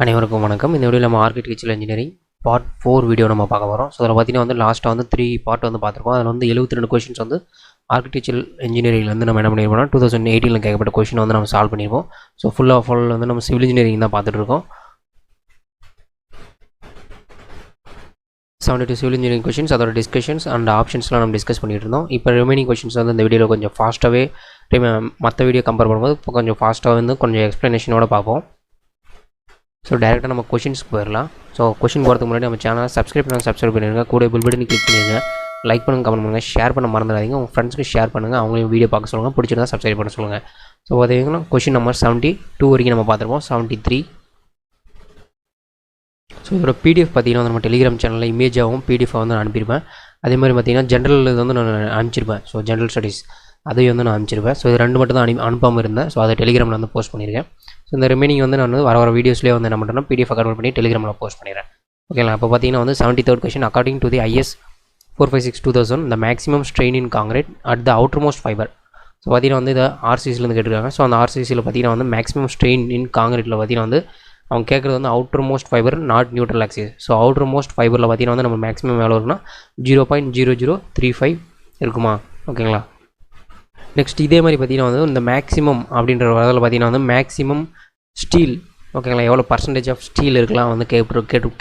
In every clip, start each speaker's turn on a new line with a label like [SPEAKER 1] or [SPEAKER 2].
[SPEAKER 1] அனைவருக்கும் வணக்கம். இந்த வீடியோவில் நம்ம ஆர்கிடெக்சரல் இன்ஜினியரிங் பார்ட் 4 வீடியோ நம்ம பார்க்க போகிறோம். ஸோ அதில் பார்த்தீங்கன்னா வந்து லாஸ்ட்டாக வந்து 3 பார்ட் வந்து பார்த்துருக்கோம். அதில் வந்து 72 கொஷின்ஸ் வந்து ஆர்கிடெக்சரல் இன்ஜினியரிங் வந்து நம்ம என்ன பண்ணியிருப்போம்னா 2018 கேட்கப்பட்ட கொஷின் வந்து நம்ம சால்வ் பண்ணியிருப்போம். ஸோ ஃபுல் வந்து நம்ம சிவில் இன்ஜினியரிங் தான் பார்த்துட்டு இருக்கோம். 72 சிவில் இன்ஜினியரிங் கொஷின்ஸ், அதோட டிஸ்கஷன்ஸ் அண்ட் ஆப்ஷன்ஸ்லாம் நம்ம டிஸ்கஸ் பண்ணிட்டு இருந்தோம். இப்போ ரிமைனிங் கொஷின்ஸ் வந்து இந்த வீடியோவில் கொஞ்சம் ஃபாஸ்ட்டாகவே மற்ற வீடியோ கம்பேர் பண்ணும்போது இப்போ கொஞ்சம் ஃபாஸ்ட்டாக வந்து கொஞ்சம் எக்ஸ்ப்ளனேஷனோட பார்ப்போம். ஸோ டேரெக்டாக நம்ம கொஷின்ஸ்க்கு போயிடலாம். ஸோ கொஷின் போகிறதுக்கு முன்னாடி நம்ம சேனலை சப்ஸ்கிரைப் பண்ணிடுங்க, கூட பில் பட்டனை கிளிக் பண்ணிடுங்க, லைக் பண்ணுங்கள், கமெண்ட் பண்ணுங்கள், ஷேர் பண்ண மறந்துடாதீங்க. உங்கள் ஃப்ரெண்ட்ஸ்க்கு ஷேர் பண்ணுங்கள், அவங்களையும் வீடியோ பார்க்க சொல்லுங்கள், பிடிச்சிருந்தா சப்ஸ்கிரைப் பண்ண சொல்லுங்கள். ஸோ பார்த்தீங்கன்னா கொஷின் நம்பர் 72 வரைக்கும் நம்ம பார்த்துருப்போம். 73. ஸோ இதோட பிடிஎஃப் பார்த்தீங்கன்னா நம்ம டெலிகிராம் சேனலில் இமேஜாகவும் பிடிஎஃபாக வந்து நான் அனுப்பியிருப்பேன். அதே மாதிரி பார்த்தீங்கன்னா ஜென்ரல் இது வந்து நான் அனுப்பிச்சிருப்பேன். ஸோ ஜென்ரல் ஸ்டடீஸ் அதையும் வந்து நான் அனுப்பிச்சிருப்பேன். ஸோ இது ரெண்டு மட்டும் தான் அனுப்பாமல் இருந்தேன். ஸோ அதை டெலிகிராமில் வந்து போஸ்ட் பண்ணியிருக்கேன். ஸோ இந்த ரிமைனிங் வந்து நான் வர வீடியோஸ்லேயே வந்து என்ன பண்ணுறேன்னா பிடிஎஃப் கன்வெர்ட் பண்ணி டெலிகிராமில் போஸ்ட் பண்ணிடுறேன். ஓகேங்களா? அப்போ பார்த்தீங்கன்னா வந்து 73rd question, according to the IS 456/2000 the maximum strain in concrete at the outermost fiber. So பார்த்தீங்கன்னா வந்து இதை ஆர்சிசிலேருந்து கேட்டிருக்காங்க. ஸோ அந்த ஆர்சிசியில் பார்த்தீங்கன்னா வந்து மேக்ஸிமம் ஸ்ட்ரெயின் இன் காங்கிரீட்டில் பார்த்தீங்கன்னா வந்து அவங்க கேட்குறது வந்து outermost fibre not neutral axis. So outermost ஃபைபரில் பார்த்தீங்கன்னா வந்து நம்ம மேக்ஸிமம் எவ்வளோ இருக்குன்னா 0.0035 இருக்குமா? ஓகேங்களா? நெக்ஸ்ட் இதே மாதிரி பார்த்தீங்கன்னா வந்து இந்த மேக்ஸிமம் அப்படின்ற வரதில் பார்த்தீங்கன்னா வந்து மேக்ஸிமம் ஸ்டீல், ஓகேங்களா, எவ்வளோ பர்சன்டேஜ் ஆஃப் ஸ்டீல் இருக்கலாம் வந்து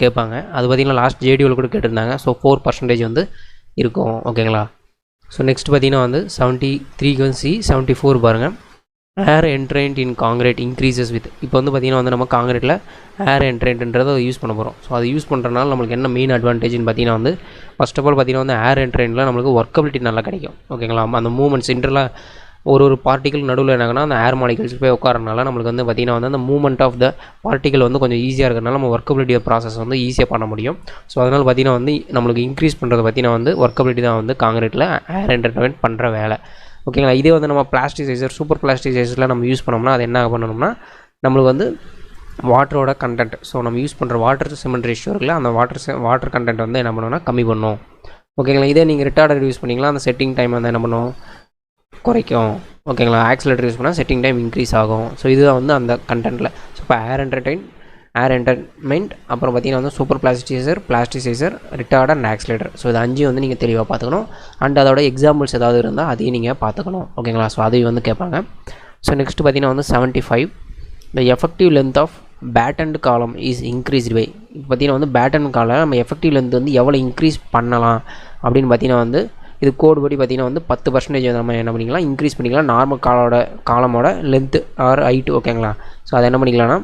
[SPEAKER 1] கேட்பாங்க. அது பார்த்தீங்கன்னா லாஸ்ட் ஜேடியூவில் கூட கேட்டிருந்தாங்க. ஸோ 4% வந்து இருக்கும். ஓகேங்களா? ஸோ நெக்ஸ்ட் பார்த்தீங்கன்னா வந்து 73க்கு வந்து C, 74 பாருங்கள். ஏர் என்ட்ரெண்ட் இன் காங்கிரீட் இன்க்ரீசஸ் வித். இப்போ வந்து பார்த்திங்கன்னா வந்து நம்ம காங்கிரீட்டில் ஏர் என்ட்ரெண்ட்ன்றதை யூஸ் பண்ண போகிறோம். ஸோ அது யூஸ் பண்ணுறதுனால நம்மளுக்கு என்ன மெயின் அட்வான்டேஜ்னு பார்த்தீங்கன்னா வந்து ஃபர்ஸ்ட் ஆஃப் ஆல் பார்த்தீங்கன்னா வந்து ஏர் என்ட்ரெண்டில் நம்மளுக்கு ஒர்க்கபிலிட்டி நல்லா கிடைக்கும். ஓகேங்களா? அந்த மூமெண்ட்ஸ் இன்டர்லாம் ஒரு பார்ட்டிகல் நடுவில் என்னாங்கன்னா அந்த ஏர் மாலிகல்ஸ் போய் உட்காரனால நம்மளுக்கு வந்து பார்த்திங்கன்னா வந்து அந்த மூவ்மெண்ட் ஆஃப் த பார்ட்டிகல் வந்து கொஞ்சம் ஈஸியாக இருக்கிறனால நம்ம ஒர்க்கபிலிட்டி ப்ராசஸ் வந்து ஈஸியாக பண்ண முடியும். ஸோ அதனால் பார்த்திங்கன்னா வந்து நம்மளுக்கு இன்க்ரீஸ் பண்ணுறது பார்த்திங்கன்னா வந்து ஒர்க்கபிலிட்டி தான் வந்து காங்கிரீட்டில் ஏர் என்ட்ரென்மெண்ட் பண்ணுற வேலை. ஓகேங்களா? இதே வந்து நம்ம பிளாஸ்டிசைசர், சூப்பர் பிளாஸ்டிசைசரில் நம்ம யூஸ் பண்ணோம்னா அது என்ன பண்ணணும்னா நம்மளுக்கு வந்து வாட்டரோட கண்டென்ட், ஸோ நம்ம யூஸ் பண்ணுற வாட்டர் சிமெண்ட் ரேஷியோ இருக்குல்ல, அந்த வாட்டர் கண்டென்ட் வந்து என்ன பண்ணணும்னா கம்மி பண்ணும். ஓகேங்களா? இதே நீங்கள் ரிட்டார்டர் யூஸ் பண்ணிங்களா அந்த செட்டிங் டைம் வந்து என்ன பண்ணும், குறைக்கும். ஓகேங்களா? ஆக்சிலேட்டர் யூஸ் பண்ணால் செட்டிங் டைம் இன்க்ரீஸ் ஆகும். ஸோ இதுதான் வந்து அந்த கண்டென்ட்டில். ஸோ இப்போ ஏர் என்டர்மெண்ட், அப்புறம் பார்த்தீங்கன்னா வந்து super plasticiser, retarder and accelerator. So இது 5 வந்து நீங்கள் தெளிவாக பார்த்துக்கணும். அண்ட் அதோட எக்ஸாம்பிள்ஸ் ஏதாவது இருந்தால் அதையும் நீங்கள் பார்த்துக்கணும். ஓகேங்களா? ஸோ அதையும் வந்து கேட்பாங்க. ஸோ நெக்ஸ்ட் பார்த்தீங்கன்னா வந்து 75 the effective length of battend column is increased by. இப்போ பார்த்தீங்கன்னா வந்து பேட்டன் காலம் நம்ம எஃபெக்டிவ் லென்த் வந்து எவ்வளோ இன்க்ரீஸ் பண்ணலாம் அப்படின்னு பார்த்தீங்கன்னா வந்து இது கோடு படி பார்த்தீங்கன்னா வந்து 10% நம்ம என்ன பண்ணிக்கலாம், இன்க்ரீஸ் பண்ணிக்கலாம் நார்மல் காலமோட லென்த்து ஆர் ஹைட்டு. ஓகேங்களா? ஸோ அதை என்ன பண்ணிக்கலாம்னா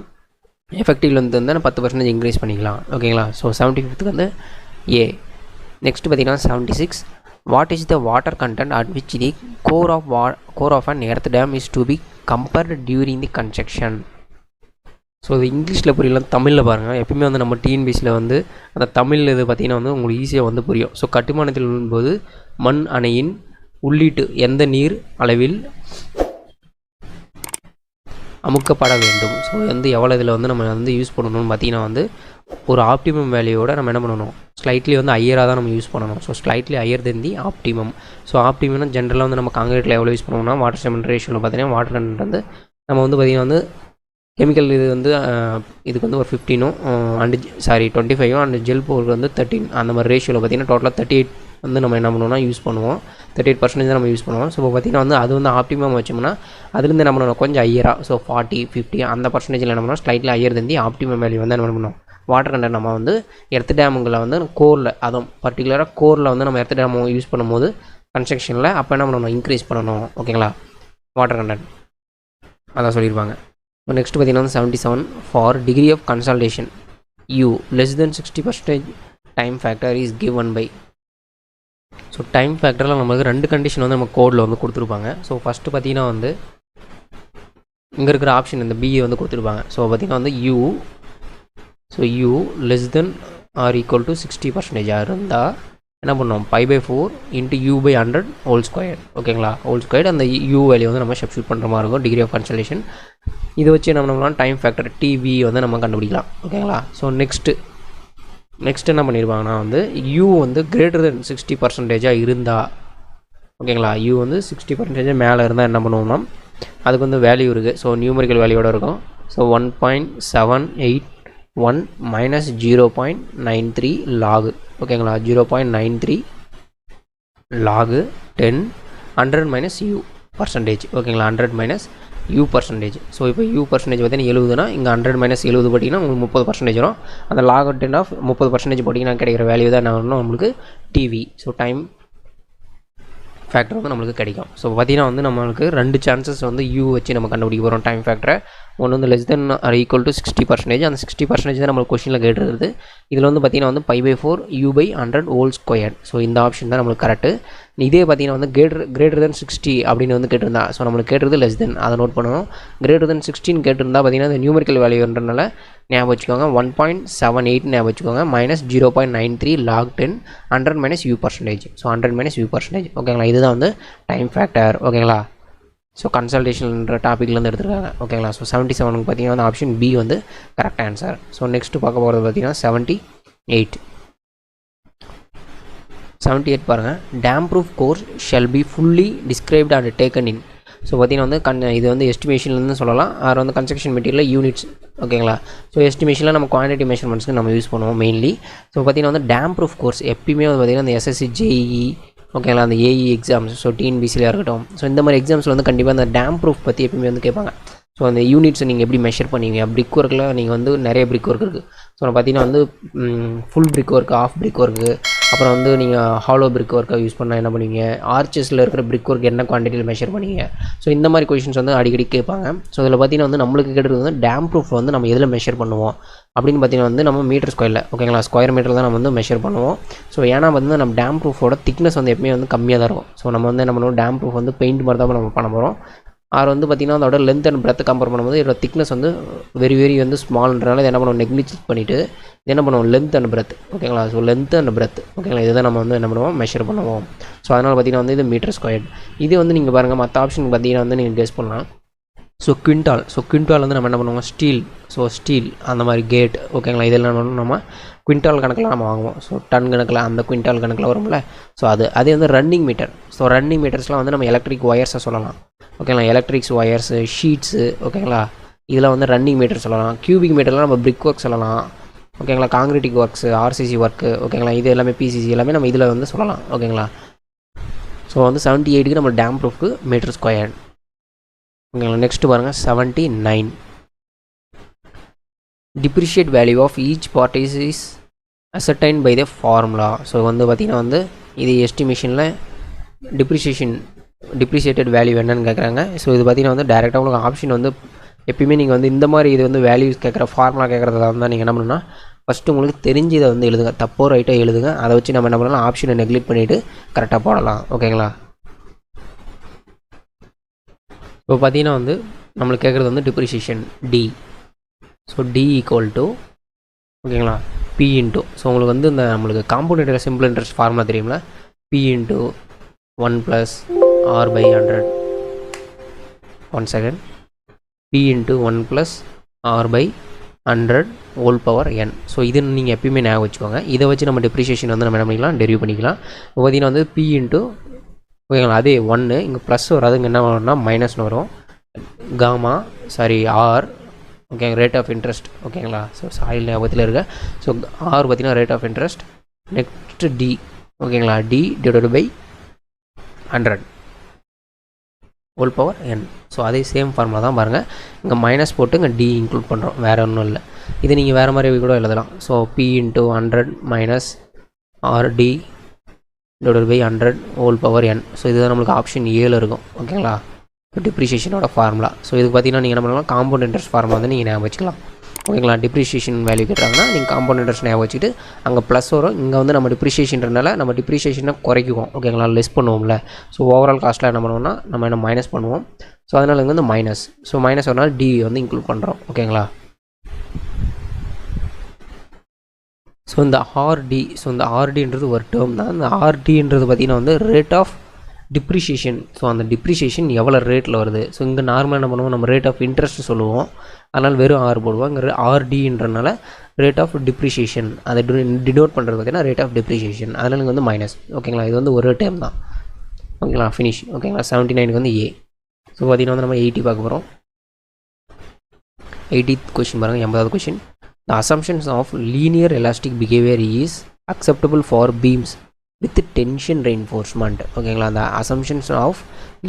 [SPEAKER 1] எஃபெக்டிவ் லென்த் வந்து 10% இன்க்ரீஸ் பண்ணிக்கலாம். ஓகேங்களா? ஸோ 75க்கு வந்து A. நெக்ஸ்ட் பார்த்தீங்கன்னா 76 what is the water content at which the core of an earth dam is to be compared during the construction. So இது இங்கிலீஷில் புரியலாம், தமிழில் பாருங்கள். எப்பயுமே வந்து நம்ம டிஎன்பிசியில் வந்து அந்த தமிழ் இது பார்த்திங்கன்னா வந்து உங்களுக்கு ஈஸியாக வந்து புரியும். ஸோ கட்டுமானத்தில் வரும்போது மண் அணையின் உள்ளீட்டு எந்த நீர் அளவில் அமுக்கப்பட வேண்டும். ஸோ வந்து எவ்வளோ இதில் வந்து நம்ம வந்து யூஸ் பண்ணணும்னு பார்த்திங்கன்னா வந்து ஒரு ஆப்டிமம் வேல்யூவோட நம்ம என்ன பண்ணணும், ஸ்லைட்லி வந்து ஹையராக தான் நம்ம யூஸ் பண்ணணும். ஸோ ஸ்லைட்லி ஹையர் தென் தி ஆப்டிமம். ஸோ ஆப்டிமம்னா ஜென்ரலாக வந்து நம்ம காங்கிரீட்டில் எவ்வளோ யூஸ் பண்ணுவோம்னா வாட்டர் சிமெண்ட் ரேஷியோவில் பார்த்திங்கன்னா வாட்டர் கண்டென்ட் வந்து நம்ம வந்து பார்த்திங்கன்னா வந்து கெமிக்கல் இது வந்து இதுக்கு வந்து ஒரு 15 அண்ட் 25 அண்ட் ஜெல் பவுடர் வந்து 13 அந்த மாதிரி ரேஷியோவில் பார்த்திங்கன்னா டோட்டலாக 38 வந்து நம்ம என்ன பண்ணுவோம்னா யூஸ் பண்ணுவோம். 38% தான் நம்ம யூஸ் பண்ணுவோம். ஸோ இப்போ பார்த்திங்கன்னா வந்து அது வந்து ஆப்டிமம் வச்சோம்னா அதுலேருந்து என்ன பண்ணணும் கொஞ்சம் ஹையராக, ஸோ 40, 50 அந்த பர்சன்டேஜில் என்ன பண்ணணும் ஸ்லைட்லி ஹையர் தந்தி ஆப்டிமம் வேல்யூ வந்து என்ன பண்ணணும் வாட்டர் கண்டென்ட் நம்ம வந்து எர்த் டேமுங்களை வந்து கோரில், அதுவும் பர்டிகுலராக கோரில் வந்து நம்ம எர்த் டேம் யூஸ் பண்ணும்போது கன்ஸ்ட்ரக்ஷனில் அப்போ என்ன பண்ணணும் இன்க்ரீஸ் பண்ணணும். ஓகேங்களா? வாட்டர் கண்டென்ட் அதான் சொல்லியிருப்பாங்க. நெக்ஸ்ட் பார்த்தீங்கன்னா வந்து 77 for degree of consolidation U less than 60% time factor is given by. So time ஃபேக்டரில் நம்மளுக்கு 2 கண்டிஷன் வந்து நம்ம கோடில் வந்து கொடுத்துருப்பாங்க. ஸோ ஃபஸ்ட்டு பார்த்தீங்கன்னா வந்து இங்கே இருக்கிற ஆப்ஷன் இந்த பிஏ வந்து கொடுத்துருப்பாங்க. ஸோ பார்த்தீங்கன்னா வந்து U less than or equal to 60% இருந்தால் என்ன பண்ணோம் 5/4 into U/100 ஹோல் ஸ்கொயர். ஓகேங்களா? ஹோல் ஸ்கொயர் அந்த U வேல்யூ வந்து நம்ம சப்ஸ்டிட்யூட் பண்ணுற மாதிரி இருக்கும் டிகிரி ஆஃப் கன்சல்டேஷன். இதை வச்சு என்ன பண்ணலாம் டைம் ஃபேக்டர் TV வந்து நம்ம கண்டுபிடிக்கலாம். ஓகேங்களா? ஸோ நெக்ஸ்ட் என்ன பண்ணியிருப்பாங்கன்னா வந்து U வந்து கிரேட்டர் தென் 60% இருந்தால், ஓகேங்களா, U வந்து 60% மேலே இருந்தால் என்ன பண்ணுவோம்னா அதுக்கு வந்து வேல்யூ இருக்குது. ஸோ நியூமரிக்கல் வேல்யூவோட இருக்கும். ஸோ 1.78 1 minus 0.93 log ஓகேங்களா 0.93 log 10 100 minus u percentage ஓகேங்களா 100 minus u percentage. ஸோ இப்போ u percentage பார்த்தீங்கன்னா 70னா இங்கே 100 minus 70 போட்டிங்கன்னா உங்களுக்கு 30% வரும். அந்த log 10 ஆஃப் 30% போட்டிங்கன்னா கிடைக்கிற வேல்யூ தான் என்ன வரணும் நம்மளுக்கு டிவி. ஸோ டைம் ஃபேக்டர் வந்து நம்மளுக்கு கிடைக்கும். ஸோ பார்த்தீங்கன்னா வந்து நம்மளுக்கு 2 சான்சஸ் வந்து u வச்சு நம்ம கண்டுபிடிக்க போகிறோம் டைம் ஃபேக்டரை. ஒன்று வந்து less than or equal to 60%. அந்த 60% தான் நம்மளுக்கு கொஸ்டினில் கேட்டுருது. இதில் வந்து பார்த்தீங்கன்னா வந்து π/4 u/100 ஹோல் ஸ்கொயர். ஸோ இந்த ஆப்ஷன் தான் நம்மளுக்கு கரெக்டு. இதே பார்த்தீங்கன்னா வந்து கிரேட்டர் தென் 60 அப்படின்னு வந்து கேட்டிருந்தா, ஸோ நம்மளுக்கு கேட்டுறது லெஸ் தென், அதை நோட் பண்ணணும். கிரேட்டர் தென் 16 கேட்டிருந்தா பார்த்தீங்கன்னா அந்த நியூமெரிக்கல் வேல்யூன்றனால ஞாபகம் வச்சுக்கோங்க 1.78 ஞாபகம் வச்சுக்கோங்க minus 0.93 log 10 100 minus u percentage. So 100 minus u percentage ஓகேங்களா. இதுதான் வந்து டைம் ஃபேக்டர் ஓகேங்களா. ஸோ கன்சல்டேஷன்ன்ற டாப்பிக்லேருந்து எடுத்துருக்காங்க ஓகேங்களா. ஸோ 77க்கு பார்த்தீங்கன்னா வந்து ஆப்ஷன் பி வந்து கரெக்ட் ஆன்சர். ஸோ நெக்ஸ்ட்டு பார்க்க போகிறது பார்த்தீங்கன்னா 78 பாருங்கள். Dam proof course shell be fully described and taken in. So பார்த்தீங்கன்னா வந்து இது வந்து எஸ்டிமேஷன்லேருந்து சொல்லலாம், அது வந்து கன்ஸ்ட்ரக்ஷன் மெட்டீரியல் யூனிட்ஸ் ஓகேங்களா. ஸோ எஸ்டிமேஷனில் நம்ம குவான்டிட்டி மெஷர்மெண்ட்ஸ்க்கு நம்ம யூஸ் பண்ணுவோம் மெயின்லி. ஸோ பார்த்தீங்கன்னா வந்து டேம் ப்ரூஃப் கோர்ஸ் எப்பயுமே வந்து பார்த்தீங்கன்னா அந்த எஸ்எஸ்சி ஜேஇ ஓகேங்களா, அந்த ஏஇ எக்ஸாம்ஸ், ஸோ டிஎன்பிசியாக இருக்கட்டும், ஸோ இந்த மாதிரி எக்ஸாம்ஸில் வந்து கண்டிப்பாக அந்த டேம் ப்ரூஃப் பற்றி எப்பயுமே வந்து கேட்பாங்க. ஸோ அந்த யூனிட்ஸை நீங்கள் எப்படி மெஷர் பண்ணுவீங்க, பிரிக் ஒர்க்கில் நீங்கள் வந்து நிறைய பிரிக் ஒர்க் இருக்குது. ஸோ பார்த்தீங்கன்னா வந்து full brick work, half brick work, அப்புறம் வந்து நீங்கள் ஹாலோ பிரிக் ஒர்க்கை யூஸ் பண்ணால் என்ன பண்ணுவீங்க, ஆர்ச்சஸில் இருக்கிற பிரிக் ஒர்க் என்ன குவான்டிட்டியில் மெஷர் பண்ணுவீங்க. ஸோ இந்த மாதிரி கொஷின்ஸ் வந்து அடிக்கடி கேட்பாங்க. ஸோ இதில் பார்த்தீங்கன்னா வந்து நம்மளுக்கு கேட்டது வந்து டேம் ப்ரூஃப் வந்து நம்ம எதில் மெஷர் பண்ணுவோம் அப்படின்னு பார்த்தீங்கன்னா வந்து நம்ம மீட்டர் ஸ்கொயரில் ஓகேங்களா, ஸ்கொயர் மீட்டர் தான் நம்ம வந்து மெஷர் பண்ணுவோம். ஸோ ஏன்னா வந்து நம்ம டேம் ப்ரூஃபோட திக்னஸ் வந்து எப்பவுமே வந்து கம்மியாக தான் இருக்கும். ஸோ நம்ம வந்து என்ன பண்ணுவோம், டேம் ப்ரூஃப் வந்து பெயிண்ட் மாதிரி தான் நம்ம பண்ண போகிறோம். ஆர் வந்து பார்த்திங்கன்னா அதோட லென்த் அண்ட் பிரெத் கம்பேர் பண்ணும்போது இதோட திக்னஸ் வந்து வெரி வந்து ஸ்மால்ன்றனால இது என்ன பண்ணுவோம், நெக்லிஜிட் பண்ணிவிட்டு இது என்ன பண்ணுவோம், லென்த் அண்ட் பிரெத் ஓகேங்களா. ஸோ லென்த் அண்ட் பிரெத் ஓகேங்களா, இதுதான் நம்ம வந்து என்ன பண்ணுவோம், மெஷர் பண்ணுவோம். ஸோ அதனால் பார்த்திங்கன்னா வந்து இது மீட்டர் ஸ்கொயர். இது வந்து நீங்கள் பாருங்கள் மற்ற ஆப்ஷன் பார்த்தீங்கன்னா வந்து நீங்கள் கெஸ் பண்ணலாம். ஸோ குவிண்டால் வந்து நம்ம என்ன பண்ணுவோம், ஸ்டீல். ஸோ ஸ்டீல் அந்த மாதிரி கேட் ஓகேங்களா, இதெல்லாம் நம்ம குவிண்டால் கணக்கில் நம்ம வாங்குவோம். ஸோ டன் கணக்கில் அந்த குவிண்டால் கணக்கில் வரும்ல. ஸோ அதே வந்து ரன்னிங் மீட்டர். ஸோ ரன்னிங் மீட்டர்ஸ்லாம் வந்து நம்ம எலக்ட்ரிக் ஒயர்ஸை சொல்லலாம் ஓகேங்களா, எலக்ட்ரிக்ஸ் ஒயர்ஸு, ஷீட்ஸு ஓகேங்களா, இதெல்லாம் வந்து ரன்னிங் மீட்டர் சொல்லலாம். கியூபிக் மீட்டர்லாம் நம்ம பிரிக் ஒர்க் சொல்லலாம் ஓகேங்களா, காங்கிரீட்டிக் ஒர்க்ஸு, ஆர்சிசி ஒர்க்கு ஓகேங்களா, இது எல்லாமே பிசிசி எல்லாமே நம்ம இதில் வந்து சொல்லலாம் ஓகேங்களா. ஸோ வந்து 78க்கு நம்ம டேம் ப்ரூஃப்க்கு மீட்டர் ஸ்கொயர் ஓகேங்களா. நெக்ஸ்ட்டு பாருங்கள் 79. Depreciated value of each part is ascertained by the formula. So வந்து பார்த்திங்கன்னா வந்து இது எஸ்டிமேஷனில் டிப்ரிஷியேட்டட் வேல்யூ என்னன்னு கேட்குறாங்க. ஸோ இது பார்த்திங்கன்னா வந்து டேரெக்டாக உங்களுக்கு ஆப்ஷன் வந்து எப்பயுமே நீங்கள் வந்து இந்த மாதிரி இது வந்து வேல்யூஸ் கேட்குற ஃபார்முலா கேட்குறதா இருந்தால் நீங்கள் என்ன பண்ணணும்னா ஃபஸ்ட்டு உங்களுக்கு தெரிஞ்சு இதை வந்து எழுதுங்க, தப்போ ரைட்டாக எழுதுங்க. அதை வச்சு நம்ம என்ன பண்ணலாம், ஆப்ஷனை நெக்லெக்ட் பண்ணிவிட்டு கரெக்டாக போடலாம் ஓகேங்களா. இப்போ பார்த்தீங்கன்னா வந்து நம்மளுக்கு கேட்குறது வந்து depreciation D. So D equal to ஓகேங்களா பி இன்ட்டு, ஸோ உங்களுக்கு வந்து இந்த நம்மளுக்கு காம்பவுண்ட் சிம்பிள் இன்ட்ரெஸ்ட் ஃபார்முலா தெரியுங்களா, P into 1 + r/100. 1 second. P into 1 + r/100 whole power n. So இது நீங்கள் எப்பயுமே ஞாபகம் வச்சுக்கோங்க. இதை வச்சு நம்ம டிப்ரிஷியேஷன் வந்து நம்ம என்ன பண்ணிக்கலாம், டெரிவ் பண்ணிக்கலாம். இப்போ பார்த்தீங்கன்னா வந்து பி இன்ட்டு ஓகேங்களா, அதே 1 இங்கே ப்ளஸ் வராதுங்க, என்ன வரும்னா மைனஸ்னு வரும். ஆர் ஓகேங்க, ரேட் ஆஃப் இன்ட்ரெஸ்ட் ஓகேங்களா. ஸோ சாயில் ஞாபகத்தில் இருக்க. ஸோ ஆர் பார்த்தீங்கன்னா rate of interest. Next d ஓகேங்களா, d divided by 100 whole power n. So அதே சேம் ஃபார்முலா தான் பாருங்கள், இங்கே மைனஸ் போட்டு இங்கே டி இன்க்ளூட் பண்ணுறோம், வேறு ஒன்றும் இல்லை. இது நீங்கள் வேறு மாதிரி கூட எழுதலாம். So P into 100 minus RD divided by 100 whole power n. So இதுதான் நம்மளுக்கு ஆப்ஷன் 7 இருக்கும் ஓகேங்களா, டிப்ரிஷியேஷனோட ஃபார்முலா. ஸோ இது பார்த்தீங்கன்னா நீங்கள் என்ன பண்ணலாம், காம்பவுண்ட் இன்ட்ரெஸ்ட் ஃபார்முலா வந்து நீங்கள் ஞாபகம் வச்சுக்கலாம் ஓகேங்களா. டிப்ரிஷியேஷன் வேல்யூ கேட்டாங்கன்னா நீங்கள் காம்பவுண்ட் இன்ட்ரெஸ்ட் ஞாபகம் வச்சுட்டு அங்கே ப்ளஸ் வரும், இங்கே வந்து நம்ம டிப்ரிஷியேஷன்றனால நம்ம டிப்ரிஷியேஷனை குறைக்குவோம் ஓகேங்களா, லெஸ் பண்ணுவோம்ல. ஸோ ஓவரால் காஸ்ட்டில் என்ன பண்ணுவோம்னா நம்ம என்ன மைனஸ் பண்ணுவோம். ஸோ அதனால் இங்கே வந்து மைனஸ். ஸோ மைனஸ் வரனால டி வந்து இன்க்ளூட் பண்ணுறோம் ஓகேங்களா. ஸோ இந்த ஆர்டி, ஸோ இந்த ஆர்டின்றது ஒரு டேர்ம் தான். இந்த ஆர்டின்றது பார்த்திங்கன்னா வந்து ரேட் ஆஃப் டிப்ரிஷியேஷன். ஸோ அந்த டிப்ரிஷியேஷன் எவ்வளோ ரேட்டில் வருது. ஸோ இங்கே நார்மலாக என்ன பண்ணுவோம், நம்ம ரேட் ஆஃப் இன்ட்ரெஸ்ட் சொல்லுவோம், அதனால் வெறும் ஆர் போடுவோம். இங்கே ஆர்டின்றனால ரேட் ஆஃப் டிப்ரிஷியேஷன் அதை டினோட் பண்ணுறது பார்த்திங்கன்னா ரேட் ஆஃப் டிப்ரிஷியேஷன், அதனால் இங்கே வந்து மைனஸ் ஓகேங்களா. இது வந்து ஒரு டைம் தான் ஓகேங்களா, ஃபினிஷ் ஓகேங்களா. 79க்கு வந்து ஏ. ஸோ பார்த்திங்கன்னா வந்து நம்ம 80 பார்க்க போகிறோம். 80th கொஷின் பாருங்கள், 80வது question. The assumptions of linear elastic behavior is acceptable for beams with tension reinforcement. ஓகேங்களா, the assumptions of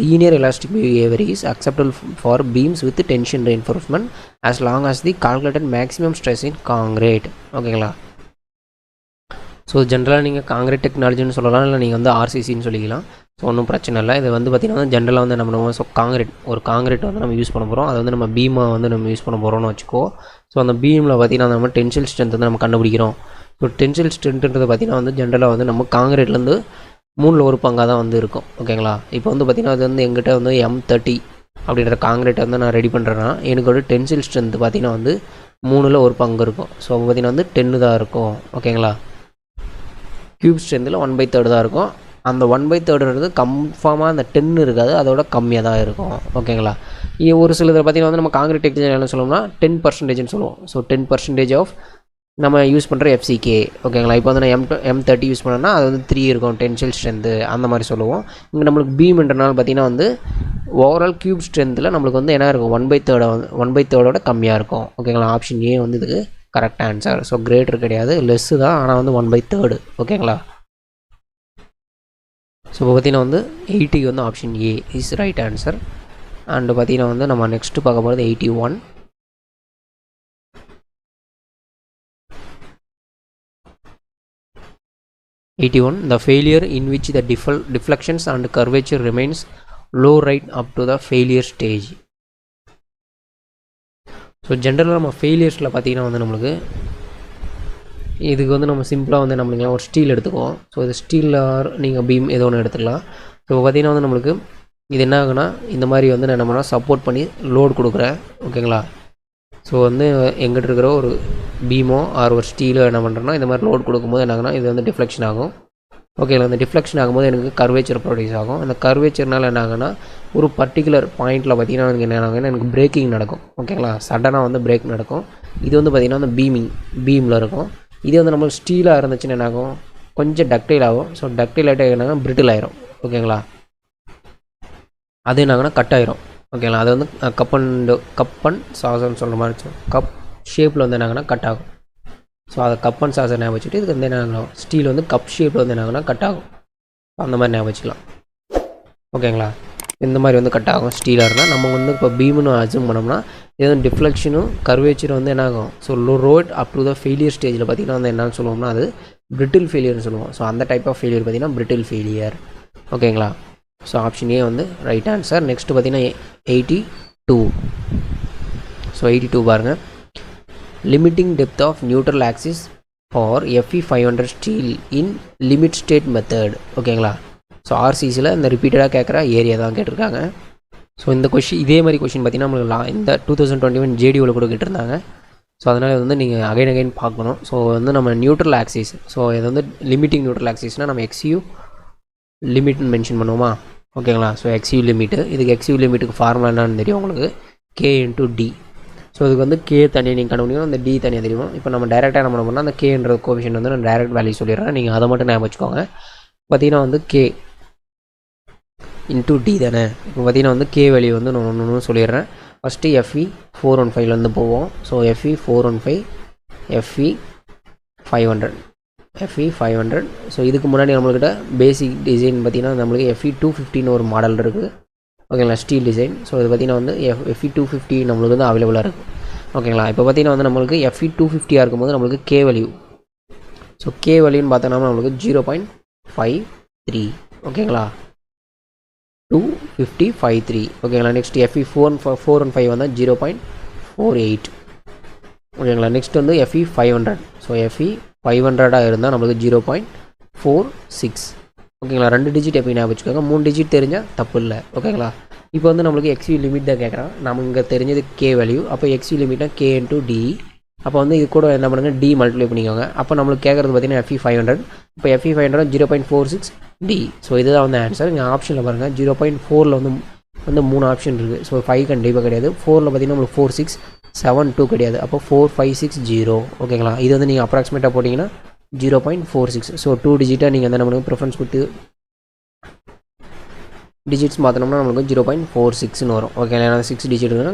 [SPEAKER 1] linear elastic behavior is acceptable for beams with tension reinforcement as long as the calculated maximum stress in concrete. ஓகேங்களா, so ஜென்ரலாக நீங்கள் concrete டெக்னாலஜின்னு சொல்லலாம், இல்லை நீங்கள் வந்து ஆர்சிசின்னு சொல்லிக்கலாம். So ஒன்றும் பிரச்சனை இல்லை. இது வந்து பார்த்திங்கன்னா ஜென்ரலாக வந்து நம்ம பண்ணுவோம், ஸோ காங்கிரீட் வந்து நம்ம யூஸ் பண்ண போகிறோம். அதை வந்து நம்ம பீமாக வந்து நம்ம யூஸ் பண்ண போகிறோம்னு வச்சுக்கோ. ஸோ அந்த பீமில் பார்த்திங்கன்னா நம்ம டென்சில் ஸ்ட்ரென்த் வந்து நம்ம கண்டுபிடிக்கிறோம். ஸோ டென்சில் ஸ்ட்ரென்த்துன்றது பார்த்திங்கன்னா வந்து ஜென்ரலாக வந்து நம்ம காங்கிரீட்லேருந்து 3/1 பங்காக தான் வந்து இருக்கும். ஓகேங்களா, இப்போ வந்து பார்த்திங்கன்னா அது வந்து எங்கிட்ட வந்து M30 அப்படின்ற காங்கிரீட்டை வந்து நான் ரெடி பண்ணுறேன்னா எனக்கு ஒரு டென்சில் ஸ்ட்ரென்த் பார்த்திங்கன்னா வந்து 3/1 பங்கு இருக்கும். ஸோ பார்த்திங்கன்னா வந்து 10 தான் இருக்கும். ஓகேங்களா, க்யூப் ஸ்ட்ரென்த்தில் 1/3 தான் இருக்கும். அந்த 1/3 கன்ஃபார்மாக அந்த 10 இருக்காது, அதோட கம்மியாக தான் இருக்கும். ஓகேங்களா, ஒரு சிலதில் பார்த்திங்கன்னா வந்து நம்ம காங்கிரீட் டெக்னாலஜி என்ன சொல்லணும்னா 10%ன்னு சொல்லுவோம். ஸோ 10% ஆஃப் நம்ம யூஸ் பண்ணுற FCK. ஓகேங்களா, இப்போ வந்து நான் M30 யூஸ் பண்ணேன்னா அது வந்து 3 இருக்கும் டென்சில் ஸ்ட்ரென்த்து, அந்த மாதிரி சொல்லுவோம். இங்கே நம்மளுக்கு பீம்ன்றனால பார்த்திங்கன்னா வந்து ஓவரால் க்யூப் ஸ்ட்ரென்த்தில் நம்மளுக்கு வந்து என்ன இருக்கும், 1/3 கம்மியாக இருக்கும். ஓகேங்களா, ஆப்ஷன் ஏ வந்து இதுக்கு கரெக்ட் ஆன்சர். ஸோ கிரேட்டர் கிடையாது, லெஸ்ஸு தான், ஆனால் வந்து 1/3. ஓகேங்களா, ஸோ இப்போ பார்த்திங்கன்னா வந்து 80 வந்து option A is right answer. And பார்த்திங்கன்னா வந்து நம்ம நெக்ஸ்ட்டு பார்க்க போகிறது 81. The failure in which the deflections and curvature remains low right up to the failure stage. So ஜென்ரலாக நம்ம ஃபெயிலியர்ஸில் பார்த்திங்கன்னா வந்து நம்மளுக்கு இதுக்கு வந்து நம்ம சிம்பிளாக வந்து நம்மளுக்கு ஒரு ஸ்டீல் எடுத்துக்குவோம். ஸோ இது ஸ்டீலில் நீங்கள் பீம் ஏதோ ஒன்று எடுத்துக்கலாம். ஸோ பார்த்திங்கன்னா வந்து நம்மளுக்கு இது என்ன ஆகுனா இந்த மாதிரி வந்து நான் என்ன பண்ணால் சப்போர்ட் பண்ணி லோடு கொடுக்குறேன். ஓகேங்களா, ஸோ வந்து எங்கிட்ட இருக்கிற ஒரு பீமோ ஆர் ஒரு ஸ்டீலோ என்ன பண்ணுறேன்னா இந்த மாதிரி லோடு கொடுக்கும்போது என்ன ஆகுனா இது வந்து டிஃப்ளெக்ஷன் ஆகும். ஓகேங்களா, அந்த டிஃப்ளெக்ஷன் ஆகும்போது எனக்கு கர்வேச்சர் ப்ரொடியூஸ் ஆகும். அந்த கர்வேச்சர்னால் என்ன ஆகுனா ஒரு பர்டிகுலர் பாயிண்ட்டில் பார்த்திங்கன்னா எனக்கு என்ன ஆகுன்னா எனக்கு பிரேக்கிங் நடக்கும். ஓகேங்களா, சடனாக வந்து பிரேக் நடக்கும். இது வந்து பார்த்திங்கன்னா வந்து பீமில் இருக்கும். இது வந்து நம்மளுக்கு ஸ்டீலாக இருந்துச்சுன்னு என்ன ஆகும், கொஞ்சம் டக்டைல் ஆகும். ஸோ டக்டைல் ஆகிட்டே என்ன பிரிட்டில் ஆயிரும். ஓகேங்களா, அது என்ன ஆகுனா கட் ஆயிரும். ஓகேங்களா, அது வந்து கப் அண்ட் சாசர்னு சொல்கிற மாதிரி கப் ஷேப்பில் வந்து என்ன ஆகுனா கட் ஆகும். ஸோ அதை கப் அண்ட் சாசர் ஞாபகம் வச்சுட்டு இதுக்கு வந்து என்ன ஆகும், ஸ்டீல் வந்து கப் ஷேப்பில் வந்து என்ன ஆகுனா கட் ஆகும். அந்த மாதிரி ஞாபகம் வச்சுக்கலாம். ஓகேங்களா, இந்த மாதிரி வந்து கட் ஆகும் ஸ்டீலாக இருந்தால். நம்ம வந்து இப்போ பீம்னு அஸ்யூம் பண்ணோம்னா இது வந்து டிஃப்ளெக்ஷனும் கர்வேச்சரும் வந்து என்ன ஆகும், so road up to the failure ஸ்டேஜில் பார்த்திங்கன்னா வந்து என்னன்னு சொல்லுவோம்னா அது பிரிட்டில் ஃபெயிலியர்னு சொல்லுவோம். ஸோ அந்த டைப் ஆஃப் ஃபெயிலியர் பார்த்திங்கன்னா பிரிட்டில் ஃபெயிலியர். ஓகேங்களா, ஸோ ஆப்ஷன் ஏ வந்து ரைட் ஆன்சர். நெக்ஸ்ட்டு பார்த்திங்கன்னா 82. ஸோ 82 பாருங்கள். Limiting depth of neutral axis for FE500 steel in limit state method. ஓகேங்களா, ஸோ ஆர்சிசியில் இந்த ரிப்பீட்டடாக கேட்குற ஏரியா தான் கேட்டிருக்காங்க. ஸோ இந்த இதே மாதிரி கொஷின் பார்த்திங்கன்னா நம்மளுக்கு இந்த 2021 JDOவில் கூட கேட்டிருந்தாங்க. ஸோ அதனால் வந்து நீங்கள் அகைன் பார்க்கணும். ஸோ வந்து நம்ம நியூட்ரல் ஆக்சிஸ், ஸோ இது வந்து லிமிட்டிங் நியூட்ரல் ஆக்சிஸ்னால் நம்ம XU லிமிட்னு மென்ஷன் பண்ணுவோமா. ஓகேங்களா, ஸோ XU லிமிட்டு, இதுக்கு XU லிமிட்டுக்கு ஃபார்முலா என்னன்னு தெரியும் உங்களுக்கு, K/D. ஸோ இதுக்கு வந்து K தனியாக நீங்கள் கண்டுபிடிக்கணும், அந்த D தனியாக தெரியும். இப்போ நம்ம டேரெக்டாக என்ன பண்ண போனால் அந்த Kன்ற கோஎஃபிஷியன்ட் வந்து நான் டேரெக்ட் வேல்யூ சொல்லிடுறேன், நீங்கள் அதை மட்டும் ஞாபகம் வச்சுக்கோங்க. பார்த்திங்கன்னா வந்து K × D தானே. இப்போ பார்த்திங்கன்னா வந்து K வேல்யூ வந்து நான் ஒன்று சொல்லிடுறேன். ஃபஸ்ட்டு FE415 போவோம். So FE415 FE500. ஸோ இதுக்கு முன்னாடி நம்மள்கிட்ட பேசிக் டிசைன் பார்த்திங்கன்னா நம்மளுக்கு FE250 ஒரு மாடல் இருக்குது. ஓகேங்களா, ஸ்டீல் டிசைன். ஸோ இது பார்த்திங்கன்னா வந்து FE250 நம்மளுக்கு வந்து அவைலபிளாக இருக்குது. ஓகேங்களா, இப்போ பார்த்திங்கன்னா வந்து நம்மளுக்கு FE250 இருக்கும்போது நம்மளுக்கு K வேல்யூ, ஸோ K வேல்யூன்னு பார்த்தோன்னா நம்மளுக்கு 0.53. ஓகேங்களா, 250.53. ஓகேங்களா, நெக்ஸ்ட் FE415 வந்தால் 0.48. ஓகேங்களா, நெக்ஸ்ட் வந்து FE500. ஸோ FE500 இருந்தால் நம்மளுக்கு 0.46. ஓகேங்களா, 2 டிஜிட் எப்போ ஞாபகம் வச்சுக்கோங்க, 3 டிஜிட் தெரிஞ்சால் தப்பு இல்லை. ஓகேங்களா, இப்போ வந்து நம்மளுக்கு XU லிமிட் தான் கேட்குறான். நம்ம இங்கே தெரிஞ்சது K வேல்யூ. அப்போ XU லிமிட்னா K/D. அப்போ வந்து இது கூட என்ன பண்ணுங்கள், D மல்டிப்ளை பண்ணிக்கோங்க. அப்போ நம்மளுக்கு கேட்குறது பார்த்திங்கன்னா FE500. இப்போ FE500 0.46D. ஸோ இதுதான் வந்து ஆன்சர். இங்கே ஆப்ஷனில் பாருங்கள் 0.4ல் வந்து 3 ஆப்ஷன் இருக்குது. ஸோ 5 கண்டிப்பாக கிடையாது. 4ல் பார்த்திங்கன்னா நம்மளுக்கு 4672 கிடையாது. அப்போ 4560. ஓகேங்களா, இது வந்து நீங்கள் அப்ராக்சிமேட்டாக போட்டிங்கன்னா 0.46. ஸோ 2 டிஜிட்டாக நீங்கள் வந்து நம்மளுக்கு ப்ரிஃபரன்ஸ் கொடுத்து டிஜிட்ஸ் மாற்றினோம்னா நம்மளுக்கு 0.46ன்னு வரும். ஓகேங்களா, 6 டிஜிட் இருக்குன்னா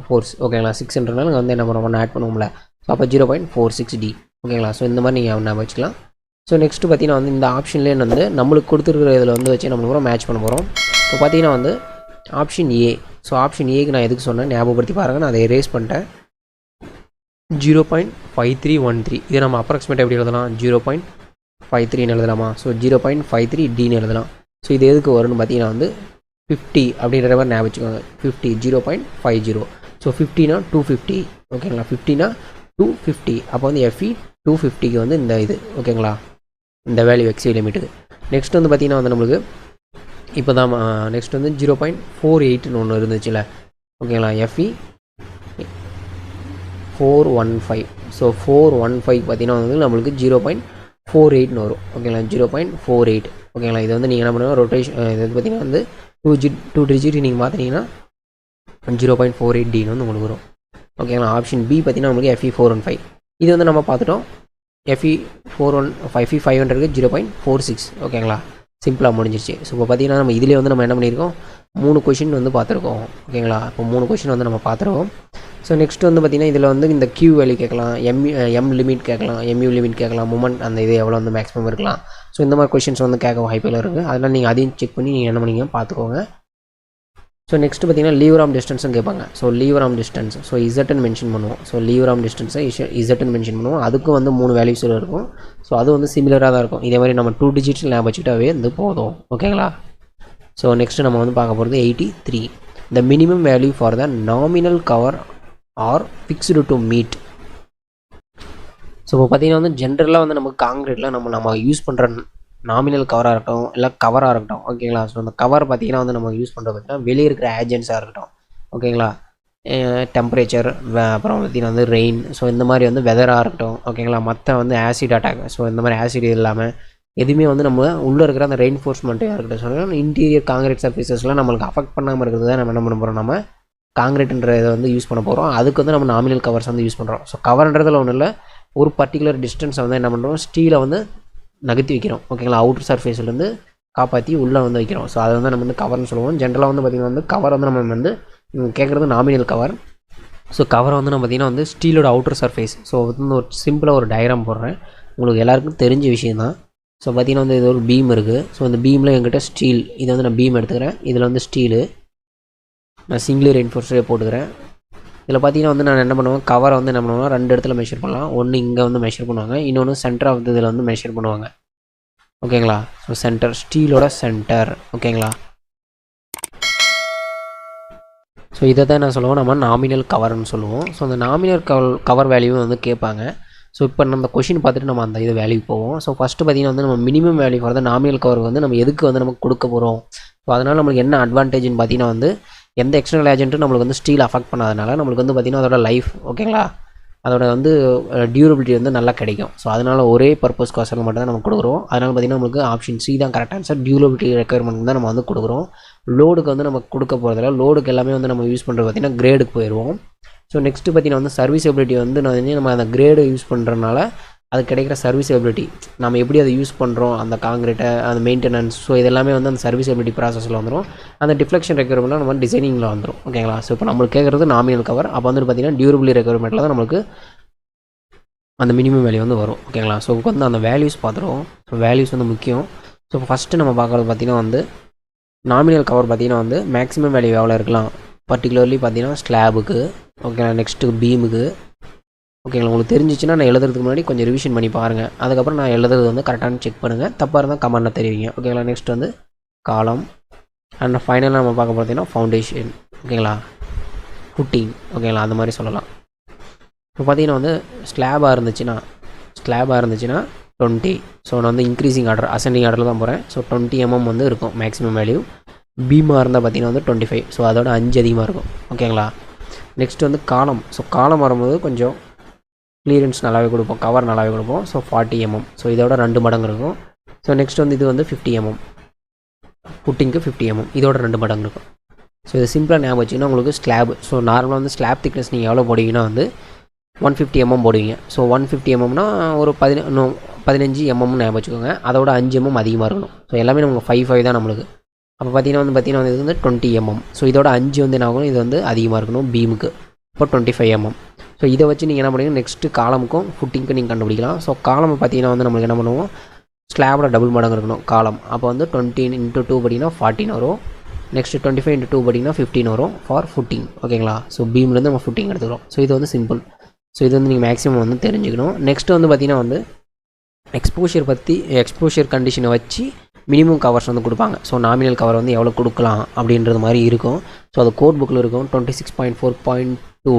[SPEAKER 1] 4. ஓகேங்களா, 6ன்றனால வந்து என்ன பண்ணுவோம், ஆட் பண்ணுவோம்ல. ஸோ அப்போ 0.46D. ஓகேங்களா. ஸோ இந்த மாதிரி நீங்கள் ஞாபகம் வச்சுக்கலாம். ஸோ நெக்ஸ்ட்டு பார்த்தீங்கன்னா வந்து இந்த ஆப்ஷன்லேயே வந்து நம்மளுக்கு கொடுத்துருக்குற இதில் வந்து வச்சு நம்ம கூட மேட்ச் பண்ண போகிறோம். இப்போ பார்த்தீங்கன்னா வந்து ஆப்ஷன் ஏ. ஸோ ஆப்ஷன் ஏக்கு நான் எதுக்கு சொன்னேன் ஞாபகப்படுத்தி பாருங்கள். நான் அதை எரேஸ் பண்ணிட்டேன். 0.5313. இதை நம்ம அப்ராக்சிமேட் எப்படி எழுதலாம்? 0.53 எழுதலாமா? ஸோ 0.53Dன்னு எழுதலாம். ஸோ இது எதுக்கு வரும்னு பார்த்தீங்கன்னா வந்து 50 அப்படின்ற மாதிரி ஞாபகம் வச்சுக்கோங்க. 50 0.50. ஸோ 50னா 250. ஓகேங்களா. 50னா 250. அப்போ வந்து FE 250க்கு வந்து இந்த இது ஓகேங்களா, இந்த வேல்யூ எக்ஸி லிமிட்டுக்கு. நெக்ஸ்ட் வந்து பார்த்திங்கன்னா வந்து நம்மளுக்கு இப்போ தான் நெக்ஸ்ட் வந்து 0.48ன்னு ஒன்று இருந்துச்சுல. ஓகேங்களா. FE 415. ஸோ 415 பார்த்தீங்கன்னா வந்து நம்மளுக்கு 0.48ன்னு வரும். ஓகேங்களா. 0.48. ஓகேங்களா. இது வந்து நீங்கள் என்ன பண்ணுங்கள் ரொட்டேஷன் இது வந்து பார்த்திங்கன்னா வந்து 2 டிஜிட் நீங்கள் பார்த்துட்டிங்கன்னா 0.48Dன்னு வந்து உங்களுக்கு வரும். ஓகேங்களா. ஆப்ஷன் பி பார்த்தீங்கன்னா நம்மளுக்கு FE 415. இது வந்து நம்ம பார்த்துட்டோம். FE 500க்கு 0.46. ஓகேங்களா. சிம்பிளாக முடிஞ்சிருச்சு. ஸோ இப்போ பார்த்தீங்கன்னா நம்ம இதிலே வந்து நம்ம என்ன பண்ணியிருக்கோம் 3 கொஷின் வந்து பார்த்துருக்கோம். ஓகேங்களா. இப்போ 3 கொஷின் வந்து நம்ம பார்த்துருக்கோம். ஸோ நெக்ஸ்ட் வந்து பார்த்திங்கன்னா இதில் வந்து இந்த Q வேல்யூ கேட்கலாம், M லிமிட் கேட்கலாம், MU லிமிட் கேட்கலாம், மூமெண்ட் அந்த இது எவ்வளோ வந்து மேக்ஸிமம் இருக்கலாம். ஸோ இந்த மாதிரி கொஷின்ஸ் வந்து கேட்க வாய்ப்புகள் இருக்குது. அதனால் நீங்கள் அதையும் செக் பண்ணி நீங்கள் என்ன பண்ணிங்க பார்த்துக்கோங்க. ஸோ நெக்ஸ்ட்டு பார்த்தீங்கன்னா லீவர் ஆம் டிஸ்டன்ஸும் கேட்பாங்க. ஸோ லீவர் ஆம் டிஸ்டன்ஸ் ஸோ இசட்னு மென்ஷன் பண்ணுவோம். ஸோ லீவர் ஆம் டிஸ்டன்ஸை இசட்னு மென்ஷன் பண்ணுவோம். அதுக்கும் வந்து 3 வேல்யூஸில் இருக்கும். ஸோ அது வந்து சிமிலராக தான் இருக்கும். இதே மாதிரி நம்ம 2 டிஜிட்ஸ் ஞாபகம் வச்சுக்கிட்டாவே வந்து போதும். ஓகேங்களா. ஸோ நெக்ஸ்ட்டு நம்ம வந்து பார்க்க போகிறது 83. The minimum value for the nominal cover are fixed to meet. So இப்போ பார்த்தீங்கன்னா வந்து ஜென்ரலாக வந்து நமக்கு காங்கிரீட்டில் நம்ம யூஸ் பண்ணுற நாமினல் கவராக இருக்கட்டும் இல்லை கவராக இருக்கட்டும். ஓகேங்களா. ஸோ அந்த கவர் பார்த்திங்கன்னா வந்து நம்ம யூஸ் பண்ணுறது பார்த்தீங்கன்னா வெளியே இருக்கிற ஏஜென்ட்ஸாக இருக்கட்டும். ஓகேங்களா. டெம்பரேச்சர் அப்புறம் பார்த்திங்கன்னா வந்து ரெயின். ஸோ இந்த மாதிரி வந்து வெதராக இருக்கட்டும். ஓகேங்களா. மற்ற வந்து ஆசிட் அட்டாக். ஸோ இந்த மாதிரி ஆசிட் இல்லாமல் எதுவுமே வந்து நம்ம உள்ளே இருக்கிற அந்த ரெயின்ஃபோர்ஸ்மெண்ட்டாக இருக்கட்டும். ஸோ இன்டீரியர் காங்கிரீட் சர்ஃபேசஸ்லாம் நம்மளுக்கு அஃபெக்ட் பண்ணாமல் இருக்கிறது தான் நம்ம என்ன பண்ண போகிறோம், நம்ம காங்கிரீட்ன்ற இதை வந்து யூஸ் பண்ண போகிறோம். அதுக்கு வந்து நம்ம நாமினல் கவர்ஸ் வந்து யூஸ் பண்ணுறோம். ஸோ கவர்ன்றதில் ஒன்றும் இல்லை, ஒரு பர்டிகுலர் டிஸ்டன்ஸை வந்து என்ன பண்ணுறோம் ஸ்டீலை வந்து நகர்த்தி வைக்கிறோம். ஓகேங்களா. அவுட்டர் சர்ஃபேஸ்லேருந்து காப்பாற்றி உள்ளே வந்து வைக்கிறோம். ஸோ அதை வந்து நம்ம வந்து கவர்னு சொல்லுவோம். ஜென்ரலாக வந்து பார்த்திங்கன்னா வந்து கவர் வந்து நம்ம வந்து கேட்குறது நாமினல் கவர். ஸோ கவரை வந்து நம்ம பார்த்திங்கன்னா வந்து ஸ்டீலோட அவுட்டர் சர்ஃபேஸ். ஸோ வந்து ஒரு சிம்பிளாக ஒரு டயக்ராம் போடுறேன், உங்களுக்கு எல்லாருக்கும் தெரிஞ்ச விஷயம் தான். ஸோ பார்த்திங்கன்னா வந்து இது ஒரு பீம் இருக்குது. ஸோ இந்த பீமில் என்கிட்ட ஸ்டீல், இதை வந்து நான் பீம் எடுத்துக்கிறேன். இதில் வந்து ஸ்டீலு நான் சிங்கிள் ரெயின்ஃபோர்ஸே போட்டுக்கிறேன். இதில் பார்த்தீங்கன்னா வந்து நான் என்ன பண்ணுவேன், கவரை வந்து என்ன பண்ணுவேன்னா 2 இடத்துல மெஷர் பண்ணலாம். ஒன்று இங்கே வந்து மெஷர் பண்ணுவாங்க, இன்னொன்று சென்டர் ஆஃப் இதில் வந்து மெஷர் பண்ணுவாங்க. ஓகேங்களா. ஸோ சென்டர், ஸ்டீலோட சென்டர். ஓகேங்களா. ஸோ இதை தான் நான் சொல்லுவோம் நம்ம நாமினல் கவர்னு சொல்லுவோம். ஸோ அந்த நாமினல் கவர் வேல்யூவும் வந்து கேட்பாங்க. ஸோ இப்போ நம்ம கொஷின் பார்த்துட்டு நம்ம அந்த இது வேல்யூ போவோம். ஸோ ஃபஸ்ட்டு பார்த்தீங்கன்னா வந்து நம்ம minimum value for the nominal cover வந்து நம்ம எதுக்கு வந்து நமக்கு கொடுக்க போகிறோம். ஸோ அதனால் நம்மளுக்கு என்ன அட்வான்டேஜ்னு பார்த்தீங்கன்னா வந்து எந்த எக்ஸ்டர்னல் ஏஜென்ட்டும் நம்மளுக்கு வந்து ஸ்டீல் அஃபெக்ட் பண்ணாதனால நம்மளுக்கு வந்து பார்த்திங்கன்னா அதோட லைஃப், ஓகேங்களா, அதோட வந்து டியூரபிலிட்டி வந்து நல்லா கிடைக்கும். ஸோ அதனால் ஒரே பர்பஸ் கோசம் மட்டும் தான் நம்ம கொடுக்குறோம். அதனால் பார்த்திங்கன்னா நம்மளுக்கு ஆப்ஷன் சி தான் கரெக்ட் ஆன்சர். டியூரபிலிட்டி ரெக்குயர்மெண்ட் தான் நம்ம வந்து கொடுக்குறோம். லோடுக்கு வந்து நம்ம கொடுக்க போகிறதில்ல. லோடுக்கு எல்லாமே வந்து நம்ம யூஸ் பண்ணுறது பார்த்திங்கன்னா கிரேடுக்கு போயிடுவோம். ஸோ நெக்ஸ்ட்டு பார்த்திங்கன்னா வந்து சர்வீசபிலிட்டி வந்து நம்ம அந்த கிரேடு யூஸ் பண்ணுறதுனால அது கிடைக்கிற சர்வீசபிலிட்டி, நம்ம எப்படி அதை யூஸ் பண்ணுறோம், அந்த காங்கிரீட்டை, அந்த மெயின்டெனன்ஸ், ஸோ இதெல்லாமே வந்து அந்த சர்வீசபிலிட்டி ப்ராசஸில் வந்துடும். அந்த டிஃப்ளெக்ஷன் ரெக்யர்மெண்ட்டில் நம்ம டிசைனிங்கில் வந்துடும். ஓகேங்களா. ஸோ இப்போ நம்மளுக்கு கேட்குறது நாமினல் கவர். அப்போ வந்து பார்த்திங்கன்னா டியூரபிலிட்டி ரெக்யர்மெண்ட்டில் தான் நம்மளுக்கு அந்த மினிமம் வேல்யூ வந்து வரும். ஓகேங்களா. ஸோ இப்போ வந்து அந்த வேல்யூஸ் பார்த்துருவோம். ஸோ வேல்யூஸ் வந்து முக்கியம். ஸோ ஃபஸ்ட்டு நம்ம பார்க்குறது பார்த்திங்கன்னா வந்து நாமினல் கவர் பார்த்திங்கன்னா வந்து மேக்ஸிமம் வேல்யூ எவ்வளோ இருக்கலாம், பர்டிகுலர்லி பார்த்திங்கன்னா ஸ்லாபுக்கு. ஓகேங்களா. நெக்ஸ்ட்டு பீமுக்கு. ஓகேங்களா. உங்களுக்கு தெரிஞ்சிச்சுன்னா நான் எழுதுறதுக்கு முன்னாடி கொஞ்சம் ரிவிஷன் பண்ணி பாருங்கள். அதுக்கப்புறம் நான் எழுதுறது வந்து கரெக்டானு செக் பண்ணுங்கள். தப்பாக இருந்தால் கமெண்ட்டில் தெரிவிங்க. ஓகேங்களா. நெக்ஸ்ட் வந்து காலம் அண்ட் ஃபைனலாக நம்ம பார்க்க பார்த்தீங்கன்னா ஃபவுண்டேஷன். ஓகேங்களா. ஃபுட்டிங். ஓகேங்களா. அந்த மாதிரி சொல்லலாம். இப்போ பார்த்தீங்கன்னா வந்து ஸ்லாபாக இருந்துச்சுன்னா 20. ஸோ நான் வந்து இன்க்ரீசிங் ஆர்டர், அசெண்டிங் ஆர்டரில் தான் போகிறேன். ஸோ 20 mm வந்து இருக்கும் மேக்ஸிமம் வேல்யூ. பீமாக இருந்தால் பார்த்தீங்கன்னா வந்து 25. ஸோ அதோட 5 அதிகமாக இருக்கும். ஓகேங்களா. நெக்ஸ்ட் வந்து காலம். ஸோ காலம் வரும்போது கொஞ்சம் கிளியரன்ஸ் நல்லாவே கொடுப்போம், கவர் நல்லாவே கொடுப்போம். So 40 mm. ஸோ இதோட 2 மடங்கு இருக்கும். ஸோ நெக்ஸ்ட் வந்து இது வந்து 50 mm. புட்டிங்க்கு 50 mm. இதோட 2 மடங்கு இருக்கும். ஸோ இது சிம்பிளாக ஞாபகம் வச்சிங்கன்னா உங்களுக்கு ஸ்லாப். ஸோ நார்மலாக வந்து ஸ்லாப் திக்னஸ் நீங்கள் எவ்வளோ போடுவீங்கன்னா வந்து 150 mm போடுவீங்க. ஸோ 150 mmனா ஒரு 15 mm ஞாபகம் வச்சுக்கோங்க. அதோட 5 mm அதிகமாக இருக்கணும். ஸோ எல்லாமே நமக்கு 5 தான் நம்மளுக்கு. அப்போ பார்த்தீங்கன்னா இது வந்து 20 mm. ஸோ இதோட 5 வந்து என்ன ஆகும், இது வந்து அதிகமாக இருக்கணும் பீமுக்கு. இப்போ 25 mm. ஸோ இதை வச்சு நீங்கள் என்ன பண்ணுவீங்க, நெக்ஸ்ட்டு காலமுக்கும் ஃபுட்டிங்க்கும் நீங்கள் கண்டுபிடிக்கலாம். ஸோ காலம் பார்த்தீங்கன்னா வந்து நம்மளுக்கு என்ன பண்ணுவோம், ஸ்லாபோட டபுள் மடங்கு இருக்கணும் காலம். அப்போ வந்து 20 × 2 படிங்கன்னா 14 வரும். நெக்ஸ்ட்டு 25 × 2 படிங்கன்னா 15 வரும் ஃபார் ஃபுட்டிங். ஓகேங்களா. ஸோ பீம்லேருந்து நம்ம ஃபுட்டிங் எடுத்துக்கிறோம். ஸோ இது வந்து சிம்பிள். ஸோ இது வந்து நீங்கள் மேக்ஸிமம் வந்து தெரிஞ்சுக்கணும். நெக்ஸ்ட்டு வந்து பார்த்திங்கன்னா வந்து எக்ஸ்போஷர் கண்டிஷனை வச்சு மினிமம் கவர்ஸ் வந்து கொடுப்பாங்க. ஸோ நாமினல் கவர் வந்து எவ்வளோ கொடுக்கலாம் அப்படின்றது மாதிரி இருக்கும். ஸோ அது கோட் புக்கில் இருக்கும் 26.4.2.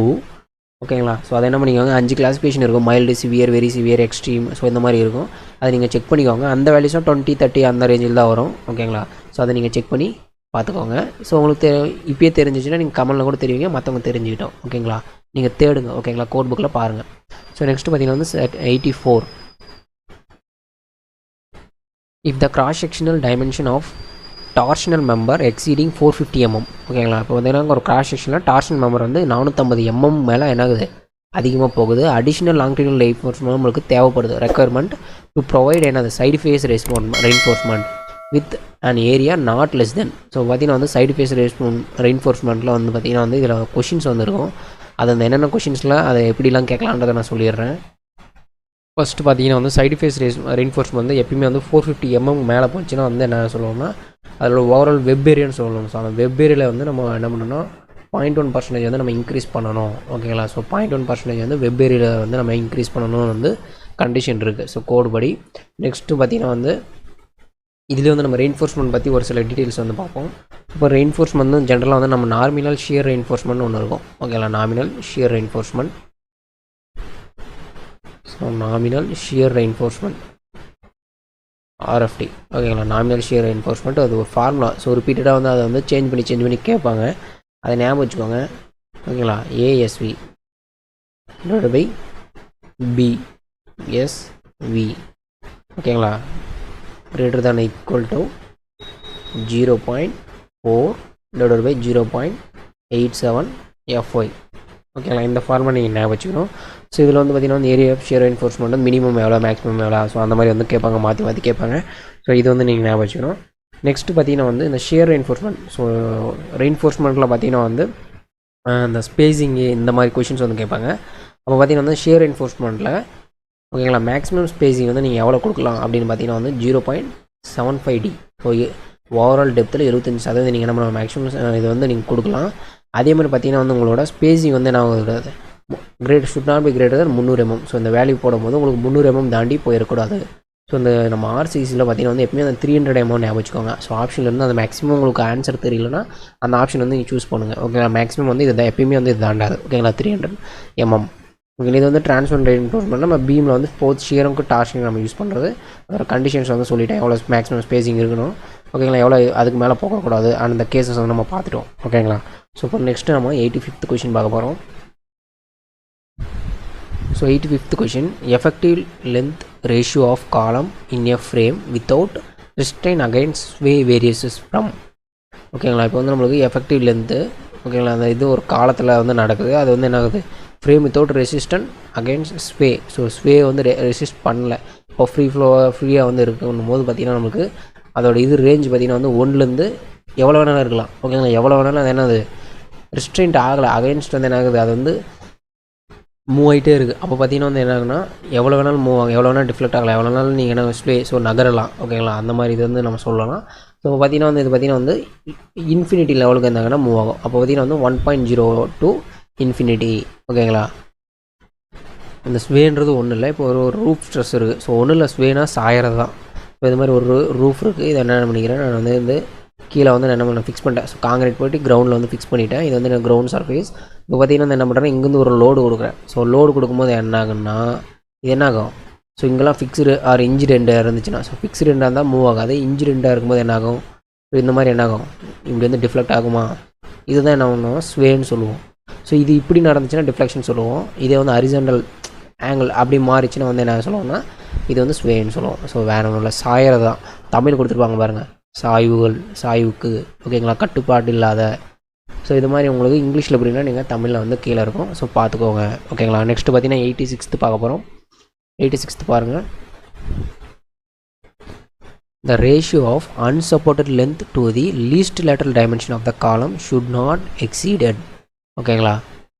[SPEAKER 1] ஓகேங்களா. ஸோ அதை என்ன பண்ணிக்கோங்க, 5 கிளாஸிஃபிகேஷன் இருக்கும். Mild, severe, very severe, extreme. So இந்த மாதிரி இருக்கும். அதை நீங்கள் செக் பண்ணிக்கோங்க. அந்த வேல்யூஸும் 20, 30 அந்த ரேஞ்சில் தான் வரும். ஓகேங்களா. ஸோ அதை நீங்கள் செக் பண்ணி பார்த்துக்கோங்க. ஸோ உங்களுக்கு இப்போயே தெரிஞ்சிச்சுன்னா நீங்கள் கமெண்டில் கூட தெரிவிங்க, மற்றவங்க தெரிஞ்சுக்கிட்டோம். ஓகேங்களா. நீங்கள் தேடுங்க. ஓகேங்களா. கோட் புக்கில் பாருங்கள். ஸோ நெக்ஸ்ட்டு பார்த்தீங்கன்னா வந்து 84. If the cross-sectional dimension of torsional member exceeding 450 mm. ஓகேங்களா. இப்போ வந்து ஒரு கிராஸ் செக்ஷனில் டார்ஷனல் மெம்பர் வந்து 450 mm மேலே என்னாகுது, அதிகமாக போகுது. அடிஷ்னல் லாங்கிடியூடல் ரெயின்ஃபோர்ஸ்மெண்ட் நம்மளுக்கு தேவைப்படுது. ரெக்குயர்மெண்ட் டு ப்ரொவைட் என்னது, side face reinforcement with an area not less than. So பார்த்தீங்கன்னா வந்து சைடு ஃபேஸ் ரெயின்ஃபோர்ஸ்மெண்ட்டில் வந்து பார்த்திங்கன்னா வந்து இதில் கொஷின்ஸ் வந்துருக்கும். அது அந்த என்னென்ன கொஷின்ஸில் அதை எப்படிலாம் கேட்கலான்றதை நான் சொல்லிடுறேன். ஃபஸ்ட்டு பார்த்தீங்கன்னா வந்து சைடு ஃபேஸ் ரெயின்ஃபோர்ஸ்மெண்ட் வந்து எப்பயுமே வந்து 450 mm மேலே போச்சுன்னா வந்து என்ன சொல்லுவோம்னா அதோட ஓவரால் வெப் ஏரியான்னு சொல்லணும். ஸோ அந்த வெப் ஏரியாவில் வந்து நம்ம என்ன பண்ணணும்னா 0.1% வந்து நம்ம இன்க்ரீஸ் பண்ணணும். ஓகேங்களா. ஸோ 0.1% வந்து வெப் ஏரியாவில் வந்து நம்ம இன்க்ரீஸ் பண்ணணும்னு வந்து கண்டிஷன் இருக்குது. ஸோ கோட் படி. நெக்ஸ்ட்டு பார்த்தீங்கன்னா வந்து இதில் வந்து நம்ம ரெயின்ஃபோர்ஸ்மெண்ட் பற்றி ஒரு சில டீட்டெயில்ஸ் வந்து பார்ப்போம். இப்போ ரெயின்ஃபோர்ஸ்மெண்ட் வந்து ஜென்ரலாக வந்து நம்ம நார்மினல் ஷியர் ரெயின்ஃபோர்ஸ்மெண்ட் ஒன்று இருக்கும். ஓகேங்களா. Nominal shear reinforcement. So nominal shear reinforcement RFD. ஓகேங்களா. நாமினல் ஷியர் ரெயின்ஃபோர்ஸ்மெண்ட் அது ஒரு ஃபார்முலா. ஸோ ரிப்பீட்டடாக வந்து அதை வந்து சேஞ்ச் பண்ணி கேட்பாங்க. அதை ஞாபகம் வச்சுக்கோங்க. ஓகேங்களா. ASV divided by BSV. ஓகேங்களா. greater than or equal to 0.4 divided by 0.87 FY. ஓகேங்களா. இந்த ஃபார்மை நீங்கள் ஞாபகம் வச்சுக்கணும். ஸோ இதில் வந்து பார்த்திங்கன்னா வந்து ஏரியா ஆஃப் ஷியர் ரெயின்ஃபோர்ஸ்மெண்ட் வந்து மினிமம் எவ்வளோ, மேக்ஸிமம் எவ்வளோ. ஸோ அந்த மாதிரி வந்து கேட்பாங்க, மாற்றி கேட்பாங்க. ஸோ இது வந்து நீங்கள் ஞாபகம் வச்சுக்கணும். நெக்ஸ்ட்டு பார்த்திங்கன்னா வந்து இந்த ஷியர் ரெயின்ஃபோர்ஸ்மெண்ட். ஸோ ரெயின்ஃபோர்ஸ்மெண்ட்டில் பார்த்திங்கன்னா வந்து இந்த ஸ்பேஸிங்கு இந்த மாதிரி கொஷின்ஸ் வந்து கேட்பாங்க. அப்போ பார்த்திங்கன்னா வந்து ஷியர் ரெயின்ஃபோர்ஸ்மெண்ட்டில் ஓகேங்களா மேக்ஸிமம் ஸ்பேஸிங் வந்து நீங்கள் எவ்வளோ கொடுக்கலாம் அப்படின்னு பார்த்தீங்கன்னா வந்து 0.75D. ஸோ ஓவரால் டெப்த்தில் 75% நீங்கள் என்ன பண்ணலாம், மேக்ஸிமம் இது வந்து நீங்கள் கொடுக்கலாம். அதே மாதிரி பார்த்தீங்கன்னா வந்து உங்களோட ஸ்பேஸிங் வந்து என்ன ஆகுது, should not be greater then 300 mm. So இந்த வேல்யூ போடும்போது உங்களுக்கு 300 mm தாண்டி போயிடக்கூடாது. ஸோ இந்த நம்ம RCCயில் பார்த்தீங்கன்னா வந்து எப்பவுமே அந்த 300 mm ஞாபகம் வச்சுக்கோங்க. ஸோ ஆப்ஷன்லேருந்து அந்த மேக்ஸிமம் உங்களுக்கு ஆன்சர் தெரியலனா அந்த ஆப்ஷன் வந்து நீங்கள் சூஸ் பண்ணுங்கள். ஓகேங்களா. மேக்ஸிமம் வந்து இது எப்பயுமே வந்து இது தாண்டாது. ஓகேங்களா. 300 mm. ஓகே. இது வந்து டிரான்ஸ்ஃபர் ரெயின்ஃபோர்ஸ்மெண்ட் நம்ம பீமில் வந்து போத் ஷியருக்கு டார்ஷனுக்கு நம்ம யூஸ் பண்ணுறது. அதோட கண்டிஷன்ஸ் வந்து சொல்லிட்டேன், எவ்வளோ மேக்ஸிமம் ஸ்பேஸிங் இருக்கணும். ஓகேங்களா. எவ்வளோ அதுக்கு மேலே போகக்கூடாது. அந்த கேசஸ் வந்து நம்ம பார்த்துட்டோம். ஓகேங்களா. ஸோ இப்போ நெக்ஸ்ட்டு நம்ம 85th கொஷின் பார்க்க போகிறோம். So 85th question, effective length ratio of column in a frame without restraint against sway varies from. ஓகேங்களா. இப்போ வந்து நம்மளுக்கு எஃபெக்டிவ் லென்த்து ஓகேங்களா அந்த இது ஒரு காலத்தில் வந்து நடக்குது. அது வந்து என்ன ஆகுது, frame without resistant against sway. So sway வந்து ரெசிஸ்ட் பண்ணல, இப்போ ஃப்ரீயாக வந்து இருக்குன்னும் போது பார்த்திங்கன்னா நமக்கு அதோட இது ரேஞ்ச் பார்த்திங்கன்னா வந்து 1லேருந்து எவ்வளோ வேணாலும் இருக்கலாம். ஓகேங்களா. எவ்வளோ வேணாலும் அது என்னது ரெஸ்ட்ரெயின்ட் ஆகலை, அகைன்ஸ்ட் வந்து என்ன ஆகுது, அது வந்து மூவ் ஆகிட்டே இருக்குது. அப்போ பார்த்திங்கன்னா வந்து என்ன ஆகுனா எவ்வளோ வேணாலும் மூவ் ஆகும், எவ்வளோ வேணாலும் டிஃப்ளெக்ட் ஆகலாம், எவ்வளோ வேணாலும் நீங்கள் என்ன ஸ்வே ஸோ நகரலாம். ஓகேங்களா. அந்த மாதிரி இது வந்து நம்ம சொல்லலாம். ஸோ பார்த்திங்கன்னா வந்து இது பார்த்திங்கன்னா வந்து இன்ஃபினிட்டி லெவலுக்கு இருந்தாங்கன்னா மூவ் ஆகும். அப்போ பார்த்திங்கன்னா வந்து 1.0 to இன்ஃபினிட்டி. ஓகேங்களா. இந்த ஸ்வேன்றது ஒன்றும் இல்லை. இப்போ ஒரு ரூஃப் ஸ்ட்ரெஸ் இருக்குது. ஸோ ஒன்றும் இல்லை, ஸ்வேனா சாயறது தான். இப்போ இது மாதிரி ஒரு ரூஃப் இருக்குது. இதை என்ன பண்ணிக்கிறேன், நான் வந்து கீழே வந்து நான் என்ன பண்ண ஃபிக்ஸ் பண்ணிட்டேன். ஸோ காங்கிரீட் போய்ட்டு கிரவுண்டில் வந்து ஃபிக்ஸ் பண்ணிவிட்டேன். இது வந்து நான் கிரவுண்ட் சர்ஃபேஸ். இப்போ பார்த்திங்கன்னா என்ன பண்ணுறேன், இங்கேருந்து ஒரு லோடு கொடுக்குறேன். ஸோ லோடு கொடுக்கும்போது என்ன ஆகுன்னா இது என்ன ஆகும், ஸோ இங்கெல்லாம் ஃபிக்ஸ்டு ஆர் இன்ஜி ரெண்டாக இருந்துச்சுன்னா, ஸோ ஃபிக்ஸ்டு ரெண்டாக இருந்தால் மூவ் ஆகாது. இன்ஜி ரெண்டாக இருக்கும்போது என்ன ஆகும், ஸோ இந்த மாதிரி என்ன ஆகும், இங்கே வந்து டிஃப்ளெக்ட் ஆகுமா. இதுதான் என்ன பண்ணுவோம், ஸ்வேன்னு சொல்லுவோம். ஸோ இது இப்படி நடந்துச்சுன்னா டிஃப்ளெக்ஷன் சொல்லுவோம். இதே வந்து ஹரிசாண்டல் ஆங்கிள் அப்படி மாறிச்சுன்னா வந்து என்ன சொல்லுவோம்னா இது வந்து ஸ்வேன்னு சொல்லுவோம். ஸோ வேறு ஒன்றும் இல்லை, சாயறது தான். தமிழ் கொடுத்துருப்பாங்க பாருங்கள், சாய்வுகள், சாய்வுக்கு. ஓகேங்களா. கட்டுப்பாடு இல்லாத. ஸோ இது மாதிரி உங்களுக்கு இங்கிலீஷில் எப்படின்னா நீங்கள் தமிழில் வந்து கீழே இருக்கும். ஸோ பார்த்துக்கோங்க. ஓகேங்களா. நெக்ஸ்ட்டு பார்த்தீங்கன்னா 86th பார்க்க போகிறோம். 86th பாருங்கள். The ratio of unsupported length to the least lateral dimension of the column should not exceeded. ஓகேங்களா.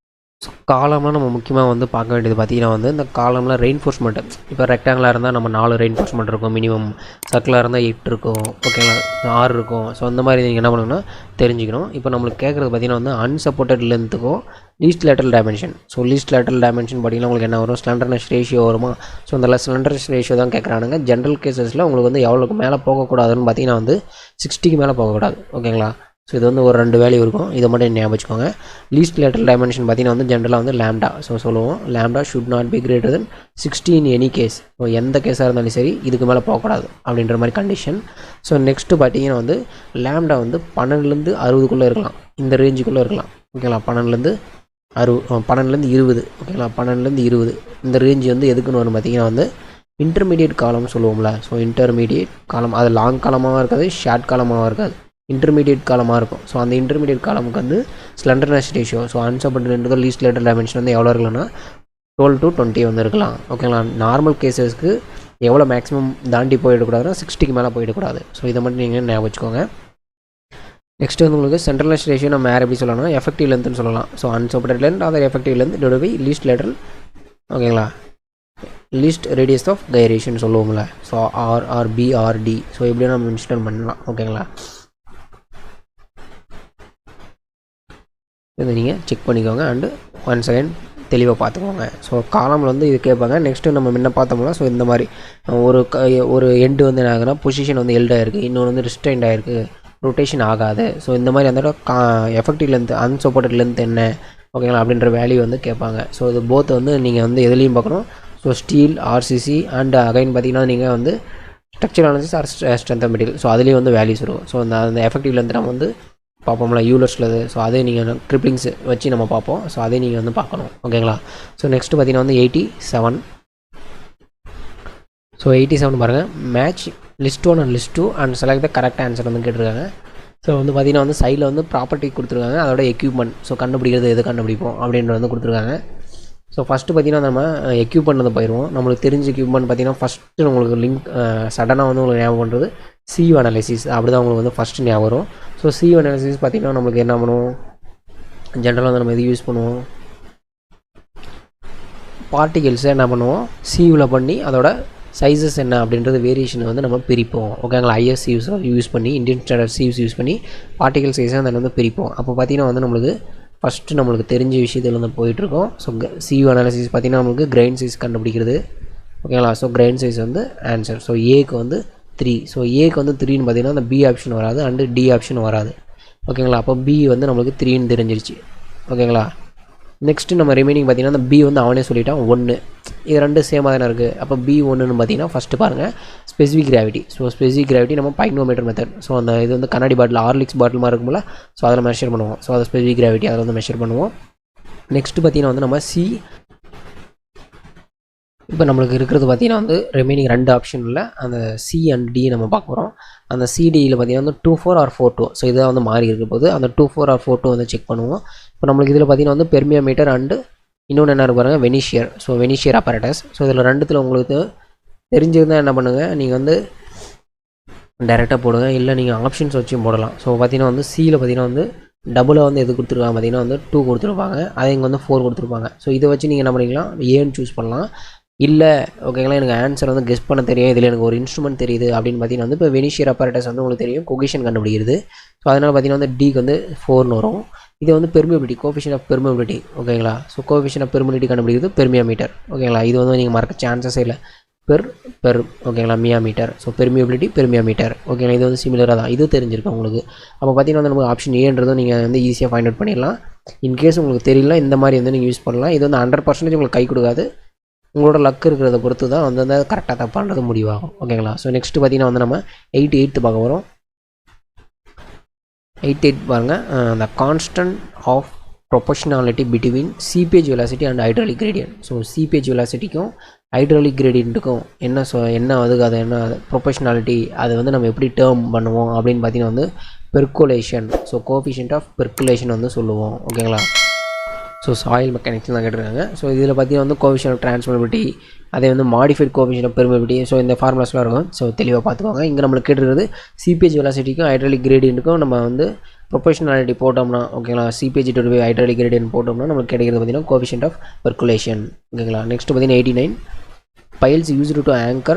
[SPEAKER 1] ஸோ காலம்லாம் நம்ம முக்கியமாக வந்து பார்க்க வேண்டியது பார்த்திங்கன்னா வந்து இந்த காலம்லாம் ரெயின்ஃபோர்ஸ்மெண்ட்டு. இப்போ ரெக்டாங்கிளாக இருந்தால் நம்ம 4 ரெயின்ஃபோர்ஸ்மெண்ட் இருக்கும் மினிமம். சர்க்கிளாக இருந்தால் 8 இருக்கும், ஓகேங்களா, 6 இருக்கும். ஸோ அந்த மாதிரி நீங்கள் என்ன பண்ணணும்னா தெரிஞ்சுக்கணும். இப்போ நம்மளுக்கு கேட்குறது பார்த்திங்கன்னா வந்து அன்சப்போர்ட்டட் லென்த்துக்கும் least lateral dimension. So least lateral dimension பார்த்திங்கன்னா உங்களுக்கு என்ன வரும், ஸ்லெண்டர்னஸ் ரேஷியோ வருமா. ஸோ அந்த ஸ்லெண்டர்னஸ் ரேஷியோ தான் கேட்குறானுங்க. ஜென்ரல் கேசஸில் உங்களுக்கு வந்து எவ்வளோக்கு மேலே போகக்கூடாதுன்னு பார்த்திங்கன்னா வந்து 60க்கு மேலே போகக்கூடாது, ஓகேங்களா. ஸோ இது வந்து ஒரு 2 வேல்யூ இருக்கும், இதை மட்டும் ஞாபகம் வச்சுக்கோங்க. லீஸ்ட் லேட்டரல் டைமென்ஷன் பார்த்திங்கன்னா வந்து ஜென்ரலாக வந்து லேம்டா. ஸோ சொல்லுவோம் lambda should not be greater than 60 in any case. So எந்த கேஸாக இருந்தாலும் சரி இதுக்கு மேலே போகக்கூடாது அப்படின்ற மாதிரி கண்டிஷன். ஸோ நெக்ஸ்ட்டு பார்த்திங்கன்னா வந்து லேம்டா வந்து 12லேருந்து 60க்குள்ளே இருக்கலாம், இந்த ரேஞ்சுக்குள்ளே இருக்கலாம், ஓகேங்களா. 12லேருந்து 20, ஓகேங்களா. 12லேருந்து 20 இந்த ரேஞ்சு வந்து எதுக்குன்னு வரும் பார்த்திங்கன்னா வந்து இன்டர்மீடியட் காலம்னு சொல்லுவோம்ல. ஸோ இன்டர்மீடியட் காலம் அது லாங் காலமாகவும் இருக்காது, ஷார்ட் காலமாகவும் இருக்காது, இன்டர்மீடியட் காலமாக இருக்கும். ஸோ அந்த இன்டர்மீடியட் காலமுக்கு வந்து slenderness ratio, so unsupported least lateral dimension வந்து எவ்வளோ இருக்கலாம்னா 12 to 20 வந்து இருக்கலாம், ஓகேங்களா. நார்மல் கேசஸ்க்கு எவ்வளோ மேக்ஸிமம் தாண்டி போயிடக்கூடாதுன்னா 60க்கு மேலே போயிடக்கூடாது. ஸோ இதை மட்டும் நீங்கள் ஞாபகம் வச்சுக்கோங்க. நெக்ஸ்ட் வந்து உங்களுக்கு சென்ட்ரலைஸ் ரேஷியோ நம்ம வேறு எப்படி சொல்லலாம்னா எஃபெக்டிவ் லென்த்னு சொல்லலாம். So unsupported length other effective length divide by least lateral, ஓகேங்களா, லீஸ்ட் ரேடியஸ் ஆஃப் கைரேஷன் சொல்லுவோம்ல. So RRBRD. ஸோ இப்படியும் நம்ம மென்ஷன் பண்ணலாம், ஓகேங்களா. இதை நீங்கள் செக் பண்ணிக்கோங்க அண்டு ஒன்ஸ் அகைன் தெளிவாக பார்த்துக்கோங்க. ஸோ காலமில் வந்து இது கேட்பாங்க. நெக்ஸ்ட்டு நம்ம முன்ன பார்த்தோம்னா ஸோ இந்த மாதிரி ஒரு எண்டு வந்து என்ன ஆகுதுன்னா பொசிஷன் வந்து எல்டாக இருக்குது, இன்னொன்று வந்து ரிஸ்ட்ரைண்ட் ஆகிருக்கு, ரொட்டேஷன் ஆகாது. ஸோ இந்த மாதிரி அந்த எஃபெக்டிவ் லென்த் அன்சப்போர்ட்டட் லென்த் என்ன, ஓகேங்களா, அப்படின்ற வேல்யூ வந்து கேட்பாங்க. ஸோ இது போத் வந்து நீங்கள் வந்து எதுலேயும் பார்க்கணும். So steel, RCC and again பார்த்திங்கன்னா நீங்கள் வந்து structural analysis or strength of material. So அதுலேயும் வந்து வேல்யூஸ் வரும். ஸோ அந்த எஃபெக்டிவ் லென்த் நம்ம வந்து பார்ப்போம்ல யூலர்ஸில். ஸோ அதே நீங்கள் ட்ரிப்ளிங்ஸ் வச்சு நம்ம பார்ப்போம். ஸோ அதே நீங்கள் வந்து பார்க்கணும், ஓகேங்களா. ஸோ நெக்ஸ்ட்டு பார்த்திங்கன்னா வந்து 87. ஸோ 87 பாருங்கள். Match list 1 and list 2 and select the correct answer வந்து கேட்டிருக்காங்க. ஸோ வந்து பார்த்திங்கன்னா வந்து சைடில் வந்து ப்ராப்பர்ட்டி கொடுத்துருக்காங்க, அதோட எக்யூப்மெண்ட். ஸோ கண்டுபிடிக்கிறது எது கண்டுபிடிப்போம் அப்படின்றது வந்து கொடுத்துருக்காங்க. ஸோ ஃபஸ்ட்டு பார்த்திங்கன்னா நம்ம எக்யூப்மெண்ட் வந்து போயிடுவோம். நம்மளுக்கு தெரிஞ்ச எக்யூப்மெண்ட் பார்த்திங்கன்னா ஃபஸ்ட்டு உங்களுக்கு லிங்க் சடனாக வந்து உங்களுக்கு ஞாபகம் பண்ணுறது CU அனாலிசிஸ். அப்படி தான் உங்களுக்கு வந்து ஃபஸ்ட்டு ஞாபகம் வரும். ஸோ CU அனாலிசிஸ் பார்த்திங்கன்னா நம்மளுக்கு என்ன பண்ணுவோம், ஜென்ரலாக வந்து நம்ம எது யூஸ் பண்ணுவோம், பார்ட்டிகல்ஸை என்ன பண்ணுவோம் CUவில் பண்ணி அதோட சைஸஸ் என்ன அப்படின்றது வேரியேஷனை வந்து நம்ம பிரிப்போம், ஓகேங்களா. IS யூஸ் பண்ணி இந்தியன் ஸ்டாண்டர்ட் CUs யூஸ் பண்ணி பார்ட்டிகல் சைஸை அதில் வந்து பிரிப்போம். அப்போ பார்த்திங்கன்னா வந்து நம்மளுக்கு ஃபஸ்ட்டு நம்மளுக்கு தெரிஞ்ச விஷயத்தில் வந்து போயிட்டுருக்கோம். ஸோ CU அனாலிசிஸ் பார்த்திங்கன்னா நம்மளுக்கு கிரைன் சைஸ் கண்டுபிடிக்கிறது, ஓகேங்களா. ஸோ கிரைன் சைஸ் வந்து ஆன்சர். ஸோ ஏக்கு வந்து 3. ஸோ ஏக்கு வந்து 3ன்னு பார்த்திங்கன்னா அந்த B ஆப்ஷன் வராது அண்டு D ஆப்ஷன் வராது, ஓகேங்களா. அப்போ B வந்து நம்மளுக்கு 3ன்னு தெரிஞ்சிருச்சு, ஓகேங்களா. நெக்ஸ்ட்டு நம்ம ரிமைனிங் பார்த்திங்கன்னா அந்த B வந்து அவனே சொல்லிட்டான் 1. இது ரெண்டு சேமாக தானே இருக்குது. அப்போ B1ன்னு பார்த்திங்கன்னா ஃபஸ்ட்டு பாருங்கள் specific gravity. So specific gravity நம்ம பைக்னோமீட்டர் மெத்தட். ஸோ அந்த இது வந்து கண்ணாடி பாட்டில் ஹார்லிக்ஸ் பாட்டில் மாதிரி இருக்கும்போல. ஸோ அதில் மெஷர் பண்ணுவோம். ஸோ அதை ஸ்பெசிஃபிக் கிராவிட்டி அதில் வந்து மெஷர் பண்ணுவோம். நெக்ஸ்ட்டு பார்த்திங்கன்னா வந்து நம்ம இப்போ நம்மளுக்கு இருக்கிறது பார்த்திங்கன்னா வந்து ரிமைனிங் 2 ஆப்ஷனில் அந்த C அண்ட் D நம்ம பார்க்க போகிறோம். அந்த CDயில் பார்த்திங்கன்னா வந்து 24 or 42. ஸோ இதாக வந்து மாறி இருக்க போது அந்த 24 or 42 வந்து செக் பண்ணுவோம். இப்போ நம்மளுக்கு இதில் பார்த்திங்கன்னா வந்து பெர்மியோமீட்டர் அண்டு இன்னொன்று என்ன இருக்கு பாருங்கள் வெனிஷியர். So வெனிஷியர் apparatus. ஸோ இதில் ரெண்டுத்தில் உங்களுக்கு தெரிஞ்சிருந்தால் என்ன பண்ணுங்கள், நீங்கள் வந்து டைரெக்டாக போடுங்க, இல்லை நீங்கள் ஆப்ஷன்ஸ் வச்சும் போடலாம். ஸோ பார்த்திங்கன்னா வந்து Cயில் பார்த்திங்கன்னா வந்து டபுளாக வந்து எது கொடுத்துருக்காங்க பார்த்திங்கன்னா வந்து 2 கொடுத்துருப்பாங்க, அதே இங்கே வந்து 4 கொடுத்துருப்பாங்க. ஸோ இதை வச்சு நீங்கள் என்ன பண்ணிக்கலாம், ஏன்னு சூஸ் பண்ணலாம். இல்லை ஓகேங்களா எனக்கு ஆன்சர் வந்து கெஸ் பண்ண தெரியும், இதில் எனக்கு ஒரு இன்ஸ்ட்ருமெண்ட் தெரியுது அப்படின்னு பார்த்தீங்கன்னா வந்து இப்போ வெனிஷியர் அப்பரேட்டஸ் வந்து உங்களுக்கு தெரியும் கொகிஷன் கண்டுபிடிக்கிறது. ஸோ அதனால் பார்த்தீங்கன்னா வந்து Dக்கு வந்து 4ன்னு வரும். இது வந்து பெர்மியபிலிட்டி, கோஎஃபிஷியன்ட் ஆஃப் பெர்மியபிலிட்டி, ஓகேங்களா. ஸோ கோஎஃபிஷியன்ட் ஆஃப் பெர்மியபிலிட்டி கண்டுபிடிக்கிறது பெர்மியோமீட்டர், ஓகேங்களா. இது வந்து நீங்கள் மறக்க சான்சஸே இல்லை. ஓகேங்களா மியாமீட்டர். ஸோ பெர்மியோமீட்டர், ஓகேங்களா. இது வந்து சிமிலராக தான், இது தெரிஞ்சிருக்கும் உங்களுக்கு. அப்போ பார்த்தீங்கன்னா வந்து நமக்கு ஆப்ஷன் ஏன்றதும் நீங்கள் வந்து ஈஸியாக ஃபைண்ட் அவுட் பண்ணிடலாம். இன்கேஸ் உங்களுக்கு தெரியல இந்த மாதிரி வந்து நீங்கள் யூஸ் பண்ணலாம். இது வந்து 100% உங்களுக்கு கை கொடுக்காது, உங்களோட லக் இருக்கிறத பொறுத்து தான் வந்து கரெக்டாக தப்பான்றது முடிவாகும், ஓகேங்களா. ஸோ நெக்ஸ்ட்டு பார்த்தீங்கன்னா வந்து நம்ம 88 பார்க்க வரோம். 88 பாருங்கள். the constant of proportionality between seepage velocity and hydraulic gradient. So seepage velocityக்கும் hydraulic gradientக்கும் என்ன அது என்ன ப்ரொபோஷனாலிட்டி, அது வந்து நம்ம எப்படி டேர்ம் பண்ணுவோம் அப்படின்னு பார்த்தீங்கன்னா வந்து percolation. So coefficient of percolation வந்து சொல்லுவோம், ஓகேங்களா. ஸோ சாயில் மெக்கானிக்ஸ் தான் கேட்டிருக்காங்க. ஸோ இதில் பார்த்தீங்கன்னா வந்து கோஎஃபிஷியன்ட் ஆஃப் டிரான்ஸ்மிட்டபிலிட்டி, அதே வந்து modified coefficient of permeability. So இந்த ஃபார்முலாஸ்லாம் இருக்கும். ஸோ தெளிவாக பார்த்துக்கோங்க. இங்கே நம்மளுக்கு கேட்டுருக்கிறது சீபேஜ் வெலாசிட்டிக்கும் ஹைட்ராலிக் கிரேடியண்ட்டுக்கும் நம்ம வந்து ப்ரொபோஷனாலிட்டி போட்டோம்னா ஓகேங்களா, CBH divide by hydraulic gradient போட்டோம்னா நமக்கு கிடைக்கிறது பார்த்தீங்கன்னா கோஎஃபிஷியன்ட் ஆஃப் பெர்குலேஷன். ஓகேங்களா, நெக்ஸ்ட் பார்த்தீங்கன்னா 89 piles used to anchor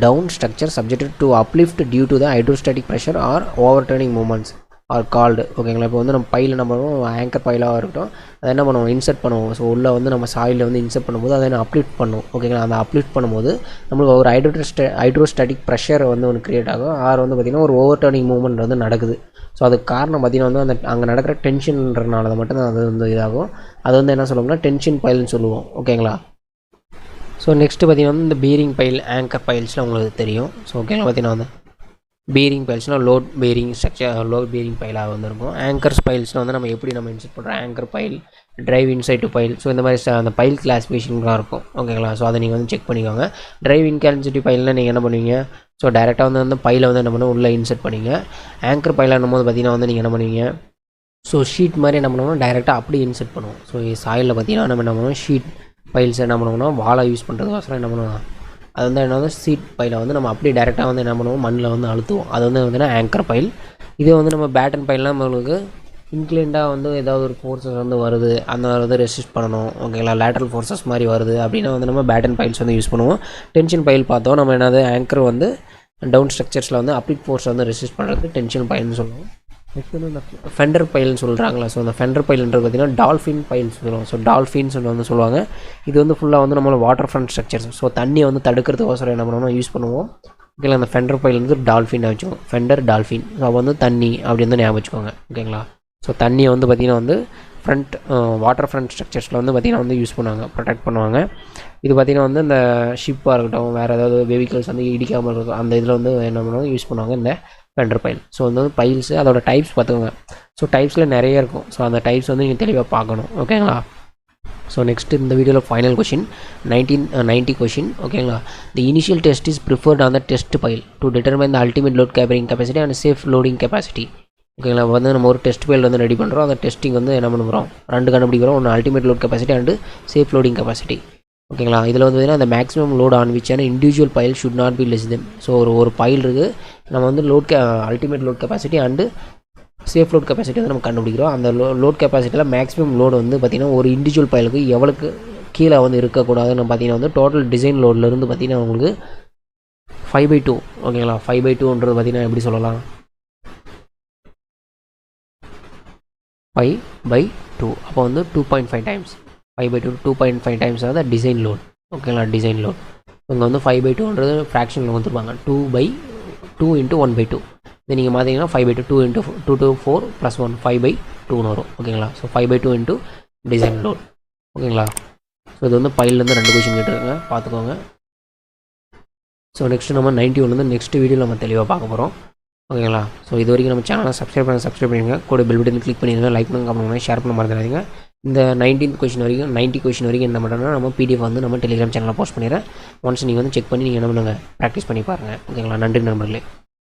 [SPEAKER 1] down structure subjected to uplift due to the hydrostatic pressure or overturning movements are called. ஓகேங்களா, இப்போ வந்து நம்ம பையில் நம்ம ஆங்கர் பைலாக இருக்கட்டும், அதை என்ன பண்ணுவோம், இன்சர்ட் பண்ணுவோம். ஸோ உள்ளே வந்து நம்ம சாயிலில் வந்து இன்சர்ட் பண்ணும்போது அதை என்ன அப்லிஃப்ட் பண்ணுவோம். ஓகேங்களா, அந்த அப்லிஃப்ட் பண்ணும்போது நம்மளுக்கு ஒரு ஹைட்ரோஸ்டாட்டிக் ப்ரெஷர் வந்து ஒன்று க்ரியேட் ஆகும். ஆர் வந்து பார்த்திங்கன்னா ஒரு ஓவர் டர்னிங் மூவ்மெண்ட் வந்து நடக்குது. ஸோ அதுக்கு காரணம் பார்த்திங்கன்னா வந்து அந்த அங்கே நடக்கிற டென்ஷன்றனால மட்டும்தான் அது வந்து இதாகும். அது வந்து என்ன சொல்லுவோம்னா டென்ஷன் பைல்னு சொல்லுவோம். ஓகேங்களா, ஸோ நெக்ஸ்ட்டு பார்த்திங்கன்னா வந்து இந்த பீரிங் பைல் ஆங்கர் பைல்ஸ்லாம் உங்களுக்கு தெரியும். ஸோ ஓகேங்களா, பார்த்திங்கன்னா வந்து பீரிங் பைல்ஸ்னால் load bearing structure, load bearing பைலாக வந்துருக்கும். ஆங்கர்ஸ் பைல்ஸ்னால் வந்து நம்ம எப்படி நம்ம இன்செர்ட் பண்ணுறோம், anchor pile, drive inside to pile. So இந்த மாதிரி அந்த பைல் கிளாஸிஃபிகேஷன்லாம் இருக்கும். ஓகேங்களா, ஸோ அதை நீங்கள் வந்து செக் பண்ணிக்கோங்க. டிரைவ் இன்கேன்சிட்டி பைல்னால் நீங்கள் என்ன பண்ணுவீங்க, ஸோ டேரெக்டாக வந்து பைலை வந்து என்ன பண்ணுவோம் உள்ளே இன்செர்ட் பண்ணிங்க. ஆங்கர் பைலாகும் போது பார்த்திங்கன்னா வந்து நீங்கள் என்ன பண்ணுவீங்க, ஸோ ஷீட் மாதிரி என்ன பண்ணுவோம் டேரெக்டாக அப்படி இன்செர்ட் பண்ணுவோம். ஸோ சாயிலில் பார்த்திங்கன்னா நம்ம என்ன பண்ணுவோம், ஷீட் பைல்ஸ் என்ன பண்ணுவோம்னா வாழை யூஸ் பண்ணுறதுக்கோசரம் என்ன பண்ணுவோம், அது வந்து என்ன வந்து சீட் பைலை வந்து நம்ம அப்படியே டேரெக்டாக வந்து என்ன பண்ணுவோம் மண்ணில் வந்து அழுத்துவோம். அது வந்து பார்த்திங்கன்னா ஆங்கர் பைல். இதே வந்து நம்ம பேட்டன் பைல்லாம் நம்மளுக்கு இன்க்ளைண்டாக வந்து ஏதாவது ஒரு ஃபோர்ஸஸ் வந்து வருது, அந்த வந்து ரெசிஸ்ட் பண்ணணும். ஓகேங்களா, லேட்ரல் ஃபோர்ஸஸ் மாதிரி வருது அப்படின்னா வந்து நம்ம பேட்டன் பைல்ஸ் வந்து யூஸ் பண்ணுவோம். டென்ஷன் பைல் பார்த்தோம் நம்ம என்னது ஆங்கர் வந்து டவுன் ஸ்ட்ரக்சர்ஸில் வந்து அப்ளிக் ஃபோர்ஸ் வந்து ரெசிஸ்ட் பண்ணுறது டென்ஷன் பைல்னு சொல்லுவோம். நெக்ஸ்ட் வந்து இந்த ஃபெண்டர் பைல்னு சொல்கிறாங்களா, ஸோ அந்த ஃபெண்டர் பைல்ன்றது பார்த்திங்கன்னா டால்ஃபின் பைல்ஸ் சொல்லுவோம். ஸோ டால்ஃபின்ஸ் வந்து சொல்லுவாங்க. இது வந்து ஃபுல்லாக வந்து நம்மளோட வாட்டர் ஃப்ரண்ட் ஸ்ட்ரக்சர்ஸ், ஸோ தண்ணியை வந்து தடுக்கிறதுக்கோசரம் என்ன பண்ணுவோம்னா யூஸ் பண்ணுவோம். ஓகேங்களா, அந்த ஃபெண்டர் பைல் வந்து டால்ஃபின் வச்சுக்கோங்க, ஃபெண்டர் டால்ஃபின். ஸோ அப்போ வந்து தண்ணி அப்படி வந்து ஞாபகம் வச்சுக்கோங்க. ஓகேங்களா, ஸோ தண்ணியை வந்து பார்த்திங்கன்னா வந்து ஃப்ரண்ட் வாட்டர் ஃப்ரண்ட் ஸ்ட்ரக்சர்ஸில் வந்து பார்த்திங்கன்னா வந்து யூஸ் பண்ணுவாங்க, ப்ரொடெக்ட் பண்ணுவாங்க. இது பார்த்திங்கன்னா வந்து இந்த ஷிப்பாக இருக்கட்டும், வேறு ஏதாவது வெஹிக்கல்ஸ் வந்து இடிக்காமல் இருக்கும், அந்த இதில் வந்து என்ன பண்ணுவாங்க யூஸ் பண்ணுவாங்க இந்த ஃபெண்டர் பைல். ஸோ வந்து பைல்ஸு அதோட டைப்ஸ் பார்த்துக்கோங்க. ஸோ டைப்ஸில் நிறைய இருக்கும். ஸோ அந்த டைப்ஸ் வந்து நீங்கள் தெளிவாக பார்க்கணும். ஓகேங்களா, ஸோ நெக்ஸ்ட்டு இந்த வீடியோவில் ஃபைனல் கொஷின் 90 கொஷின். ஓகேங்களா, the initial test is preferred on the test pile to determine the ultimate load carrying capacity and safe loading capacity. ஓகேங்களா, வந்து நம்ம ஒரு டெஸ்ட் பைல் வந்து ரெடி பண்ணுறோம். அந்த டெஸ்டிங் வந்து என்ன பண்ணுறோம், ரெண்டு கண்டுபிடிக்கிறோம், ஒன்று ultimate load capacity and safe loading capacity. ஓகேங்களா, இதில் வந்து பார்த்திங்கன்னா அந்த மேக்ஸிமம் லோட் ஆன் விச்சான individual pile should not be less than. So ஒரு பைல் இருக்குது, நம்ம வந்து ultimate load capacity and safe load capacity வந்து நம்ம கண்டுபிடிக்கிறோம். அந்த லோட் கெப்பாசிட்டியில் மேக்ஸிமம் லோடு வந்து பார்த்திங்கன்னா ஒரு இண்டிவிஜுவல் பைலுக்கு எவ்வளோக்கு கீழே வந்து இருக்கக்கூடாதுன்னு பார்த்திங்கன்னா வந்து டோட்டல் டிசைன் லோட்லேருந்து பார்த்திங்கன்னா உங்களுக்கு 5/2. ஓகேங்களா, 5/2ன்றது பார்த்திங்கன்னா எப்படி சொல்லலாம், 5/2 அப்போ வந்து 2.5 டைம்ஸ் 5/2 2.5 டைம்ஸ் ஆகுது டிசைன் லோட். ஓகேங்களா, டிசைன் லோட் இங்கே வந்து 5/2ன்றது ஃப்ராக்ஷனில் கொடுத்துருப்பாங்க, 2/2 × 1/2. இது நீங்கள் பார்த்தீங்கன்னா 5/2 2 × 2 to 4 + 1 5/2ன்னு வரும். ஓகேங்களா, ஸோ 5/2 × டிசைன் லோட். ஓகேங்களா, ஸோ இது வந்து பைல்லேருந்து 2 கொஷின் கேட்டுருங்க, பார்த்துக்கோங்க. ஸோ நெக்ஸ்ட்டு நம்ம 91 வந்து நெக்ஸ்ட் வீடியோவில் நம்ம தெளிவாக பார்க்க போகிறோம். ஓகேங்களா, ஸோ இது வரைக்கும் நம்ம சேனலை சப்ஸ்கிரைப் பண்ணிடுங்க, கூட பெல் பட்டன் கிளிக் பண்ணிடுங்க, லைக் பண்ணுங்க, கமெண்ட் பண்ணுங்க, ஷேர் பண்ண மறந்துடாதீங்க. இந்த 90 கொஷின் வரைக்கும் என்ன பண்ணுறோன்னா நம்ம பிடிஎஃப் வந்து நம்ம டெலிகிராம் சேனலில் போஸ்ட் பண்ணிடுறேன். ஒன்ஸ் நீங்கள் வந்து செக் பண்ணி நீங்கள் என்ன பண்ணுங்கள் ப்ராக்டிஸ் பண்ணி பாருங்கள். ஓகேங்களா, நன்றி நண்பர்களே.